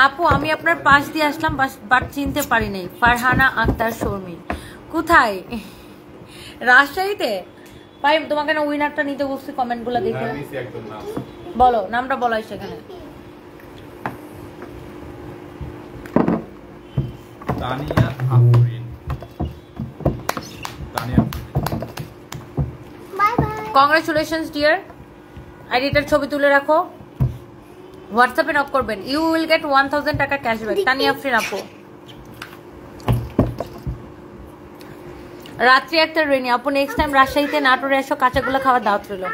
আপু আমি আপনার পাশ দিয়ে আসলাম but চিনতে পারি নাই। ফারহানা আক্তার শর্মী কোথায়? রাজশাহীতে? ভাই তোমাকে না উইনারটা নিতে বলছি কমেন্টগুলো দেখে। বলো নামটা বলো সেখানে। তানিয়া আফরিন। Congratulations dear. আইডিটার ছবি তুলে রাখো, হোয়াটসঅ্যাপে নক করবেন। ইউ উইল গেট 1000 টাকা ক্যাশব্যাক। তানিয়া আফরিন আপু। রাত্রি একটা রেনি আপু নেক্সট টাইম রাজশাহীতে নাটোরে এসো, কাঁচাগুলা খাওয়ার দাওয়াত রইল।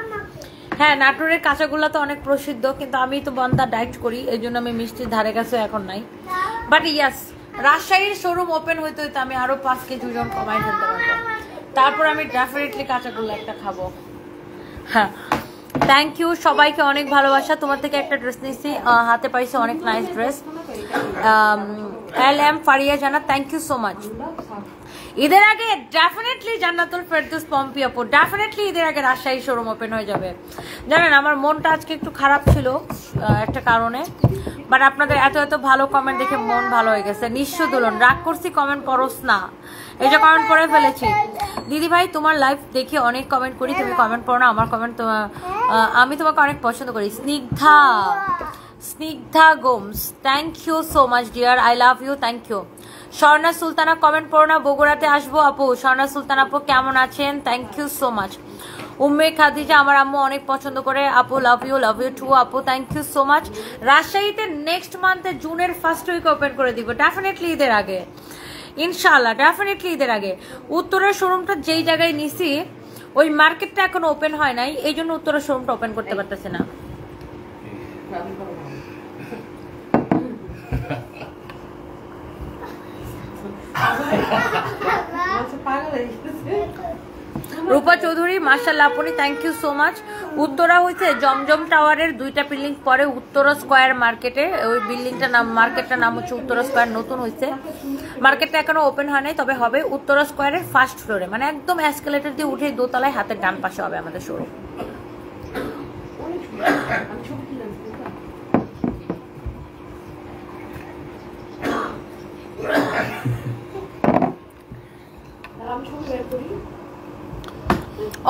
হ্যাঁ নাটোরের কাঁচাগুলা তো অনেক প্রসিদ্ধ, কিন্তু আমি তো বন্দা ডায়েট করি, এই জন্য আমি মিষ্টির ধারে কাছে এখন নাই। বাট ইয়াস, রাজশাহীর শোরুম ওপেন হইতে হইতে আমি আরো 5 কেজি ওজন কমাই ফেলতে পারবো, তারপর আমি ডেফিনেটলি কাঁচাগুলা একটা খাবো। হ্যাঁ থ্যাংক ইউ সবাইকে, অনেক ভালোবাসা। তোমার থেকে একটা ড্রেস নিচ্ছি, হাতে পাইছে অনেক নাইস ড্রেস। LM ফারিয়া জানা, থ্যাংক ইউ সো মাচ। ঈদের আগে ডেফিনেটলি জান্নাতুল ফেরদৌস পম্পি আপু, ডেফিনেটলি ঈদের আগে রাজশাহী শোরুম ওপেন হয়ে যাবে। জানেন আমার মনটা আজকে একটু খারাপ ছিল একটা কারণে, বাট আপনাদের এত এত ভালো কমেন্ট দেখে মন ভালো হয়ে গেছে। নিঃস্ব দুলন, রাগ করছি কমেন্ট করোস না, এই যে কমেন্ট করে ফেলেছি। দিদি ভাই তোমার লাইভ দেখে অনেক কমেন্ট করি, তুমি কমেন্ট করো না, আমার কমেন্ট আমি তোমাকে অনেক পছন্দ করি। Snigdha Gomes, thank you so much dear, I love you, thank you. Swarna Sultana comment পড়ো না, বগুড়াতে আসবো আপু। স্বর্ণা সুলতানা আপু কেমন আছেন? Thank you so much. Umme Khadija, আমার আম্মু অনেক পছন্দ করে আপু, লাভ ইউ টু আপু, থ্যাংক ইউ সো মাচ। রাজশাহীতে নেক্সট মান্থে জুনের ফার্স্ট উইক ওপেন করে দিব, ডেফিনেটলি ঈদের আগে ইনশাআল্লাহ, ডেফিনেটলি ঈদের আগে। উত্তরের শোরুমটা যেই জায়গায় নিছি ওই মার্কেটটা এখনো ওপেন হয় নাই, এই জন্য উত্তরের শোরুমটা ওপেন করতে পারতেছে না। রূপা চৌধুরী মাশাআল্লাহ আপনি, thank you so much. Uttara হইছে জমজম টাওয়ারের 2টা বিল্ডিং পরে উত্তরা স্কয়ার মার্কেটে, ওই বিল্ডিংটার নাম, মার্কেটটার নাম হচ্ছে উত্তরা স্কয়ার, নতুন হয়েছে মার্কেটটা, এখনো ওপেন হয় নাই, তবে হবে উত্তরা স্কয়ারের ফার্স্ট ফ্লোরে, মানে একদম এসকেলেটর দিয়ে উঠে দোতলায় হাতের ডান পাশে হবে আমাদের শোরুম।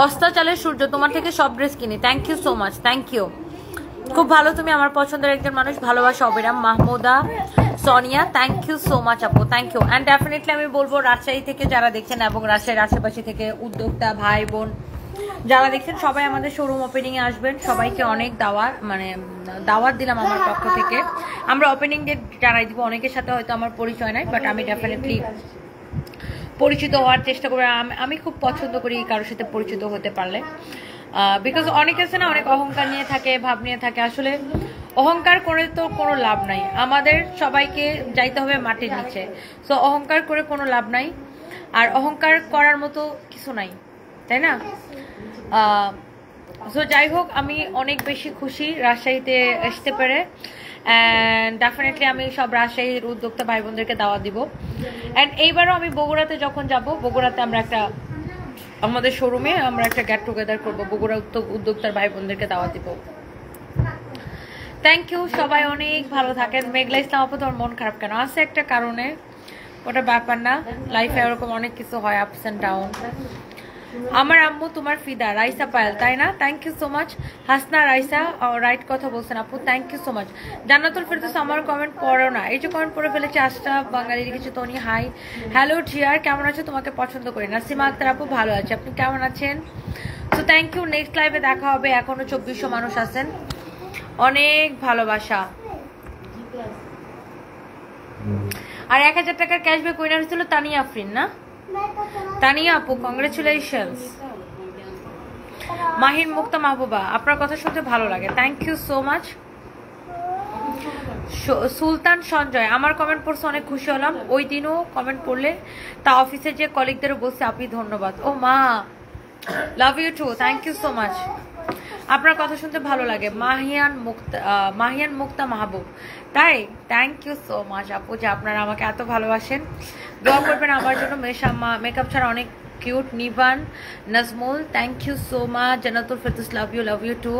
অস্তাচালের সূর্য, তোমার থেকে সব ড্রেস কিনি, thank you so much, thank you, খুব ভালো, তুমি আমার পছন্দের একজন মানুষ, ভালোবাসা অবিরাম। Mahmuda Sonia, thank you so much আপু, থ্যাংক ইউ। অ্যান্ড ডেফিনেটলি আমি বলবো রাজশাহী থেকে যারা দেখছেন এবং রাজশাহীর আশেপাশে থেকে উদ্যোক্তা ভাই বোন যারা দেখছেন সবাই আমাদের শোরুম ওপেনিং এ আসবেন, সবাইকে অনেক দাওয়াত দিলাম আমার পক্ষ থেকে। আমরা ওপেনিং ডেট জানাই দিব, অনেকের সাথে হয়তো আমার পরিচয় নাই, বাট আমি ডেফিনেটলি পরিচিত হওয়ার চেষ্টা করি। আমি খুব পছন্দ করি কারোর সাথে পরিচিত হতে পারলে, বিকজ অনেকে আছে না অনেক অহংকার নিয়ে থাকে, ভাব নিয়ে থাকে, আসলে অহংকার করে তো কোনো লাভ নাই, আমাদের সবাইকে যাইতে হবে মাটির নিচে। সো অহংকার করে কোনো লাভ নাই, আর অহংকার করার মতো কিছু নাই, তাই না? সো যাই হোক, আমি অনেক বেশি খুশি রাজশাহীতে আসতে পেরে, অ্যান্ড ডেফিনেটলি আমি সব রাজশাহীর উদ্যোক্তা ভাই বোনদেরকে দাওয়াত দিব। অ্যান্ড এইবারও আমি বগুড়াতে যখন যাব, বগুড়াতে আমরা আমাদের শোরুমে আমরা একটা গেট টুগেদার করবো, বগুড়া উদ্যোক্তার ভাই বোনদেরকে দাওয়াত দিব। থ্যাংক ইউ সবাই, অনেক ভালো থাকেন। মেঘলা ইসলাম আপু তোমার মন খারাপ কেন? আছে একটা কারণে, ওটা ব্যাপার না, লাইফে এরকম অনেক কিছু হয়, আপস অ্যান্ড ডাউন। আমার আম্মু তোমার ফিদা, রাইসা পায়েল, তাই না? Thank you so much. Hasna Raisa right কথা বলছেন আপু, thank you so much. Jannatul Ferdous আমার কমেন্ট পড়ো না, এই যে কমেন্ট পড়ে ফেলেছে আশরাফ বাঙালি লিখেছে, তনি হাই হ্যালো জিয়ার কেমন আছো, তোমাকে পছন্দ করি। নাসিমা আক্তার আপু ভালো আছে, আপনি কেমন আছেন? তো থ্যাংক ইউ, নেক্সট লাইভে দেখা হবে, এখনো 2400 মানুষ আছেন, অনেক ভালোবাসা। আর 1000 টাকার ক্যাশব্যাক উইনার হয়েছিল তানিয়া আফরিন, না তানিয়া আপু, কংগ্রেচুলেশনস। মাহির মুক্তা মাহবুবা, আপনার কথা শুনতে ভালো লাগে, থ্যাংক ইউ সো মাচ। সুলতান সঞ্জয়, আমার কমেন্ট পড়ছে অনেক খুশি হলাম, ওই দিনও কমেন্ট পড়লে তা অফিসে যে কলিগদেরও বলছে আপনি ধন্যবাদ। ও মা, love you too, thank you so much, আপনার কথা শুনতে ভালো লাগে। মাহিয়ান মুক্তা মাহবুব, তাই থ্যাংক ইউ সো মাচ আপু যে আপনারা আমাকে এত ভালোবাসেন, দোয়া করবেন আমার জন্য। মেকআপ ছাড়া অনেক cute. Nivan Nazmul, thank you so much. Jannatul Ferdous, love you too.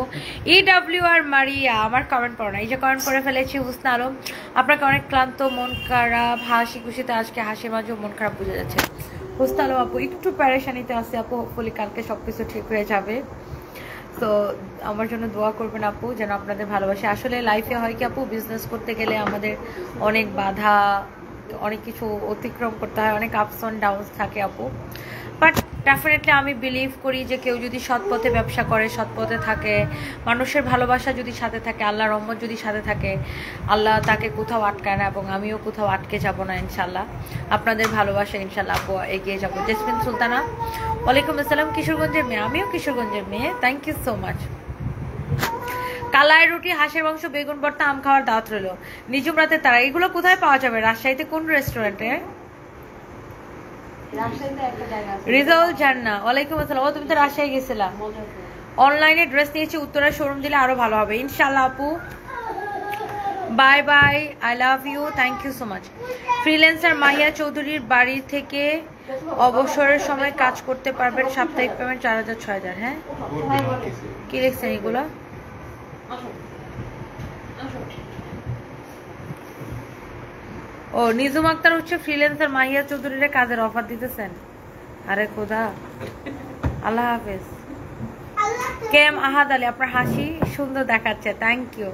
ইডব্লিউ আর মারিয়া আমার কমেন্ট পড়ো না, এই যে কমেন্ট করে ফেলেছি। হুসনা আলম, আপনাকে অনেক ক্লান্ত, মন খারাপ, হাসি খুশিতে আজকে হাসি মাঝেও মন খারাপ বোঝা যাচ্ছে। হুসনা আলম আপু একটু প্যারেশানিতে আছে আপু, হোপফুলি কালকে সবকিছু ঠিক হয়ে যাবে। তো আমার জন্য দোয়া করবেন আপু, যেন আপনাদের ভালোবাসে। আসলে লাইফে হয় কি আপু, বিজনেস করতে গেলে আমাদের অনেক বাধা, অনেক কিছু অতিক্রম করতে হয়, অনেক আপস অ্যান্ড ডাউনস থাকে আপু। বাট ডেফিনেটলি আমি বিলিভ করি যে কেউ যদি সৎ পথে ব্যবসা করে, সৎ পথে থাকে, মানুষের ভালোবাসা যদি সাথে থাকে, আল্লাহর রহমত যদি সাথে থাকে, আল্লাহ তাকে কোথাও আটকায় না এবং আমিও কোথাও আটকে যাব না ইনশাল্লাহ। আপনাদের ভালোবাসা ইনশাল্লাহ আপু এগিয়ে যাবো। জেসমিন সুলতানা, ওয়ালাইকুম আসসালাম। কিশোরগঞ্জের মেয়ে, আমিও কিশোরগঞ্জের মেয়ে। Thank you so much. কালাই রুটি, হাঁসের মাংস, বেগুন ভর্তা, আম খাওয়ার দাওয়াত রইল। নিজুম রাতে তারা, এগুলো কোথায় পাওয়া যাবে? রাজশাহীতে কোন রেস্টুরেন্টে? রিজাউল জান্না, ওয়ালাইকুম আসসালাম। ও তুমি তো রাজশাহী গেছিলা। অনলাইনে ড্রেস নিয়েছি, উত্তরার শোরুম দিলে আরো ভালো হবে ইনশাল্লাহ আপু। Bye bye, I love you, thank you so much. Freelancer Mahiya চৌধুরীর বাড়ি থেকে অবসরের সময় কাজ করতে পারবেন, সাপ্তাহিক পেমেন্ট 4000 6000। হ্যাঁ, কি লিখছেন এগুলো? ও নিজুম আক্তার হচ্ছে ফ্রিল্যান্সার মাহিয়া চৌধুরীর কাজের অফার দিতেছেন। আরে খোদা, আল্লাহ হাফেজ। কেম আহাদ আলী, আপনার হাসি সুন্দর দেখাচ্ছে, থ্যাংক ইউ।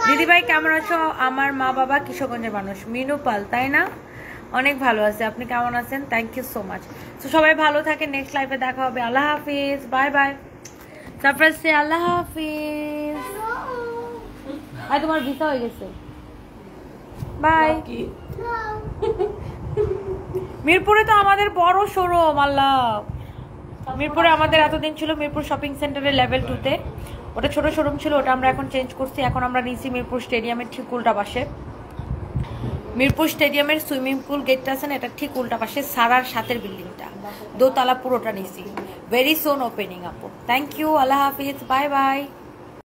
দিদি ভাই কেমন আছো? আমার মা বাবা কিশোরগঞ্জের মানুষ। মিনু পাল, তাই না? অনেক ভালো আছে, আপনি কেমন আছেন? Thank you so much. তো সবাই ভালো থাকে, নেক্সট লাইভে দেখা হবে। আল্লাহ হাফিজ, বাই বাই। সারপ্রাইজ সে আল্লাহ হাফিজ। আর তোমার ভিসা হয়ে গেছে, বাই। মিরপুরে তো আমাদের বড় শোরুম, আল্লাহ। মিরপুরে আমাদের এতদিন ছিল মিরপুর শপিং সেন্টারের লেভেল 2-তে, ওটা ছোট শোরুম ছিল, ওটা আমরা এখন চেঞ্জ করছি। এখন আমরা নিয়েছি মিরপুর স্টেডিয়ামের ঠিক উল্টা পাশে। মিরপুর স্টেডিয়ামের সুইমিং পুল গেটটা আছে না, এটা ঠিক উল্টা পাশে সারার সাথের বিল্ডিংটা, দোতলা পুরোটা নিয়েছি। ভেরি সোন ওপেনিং আপু। থ্যাংক ইউ, আল্লাহ হাফিজ, বাই বাই।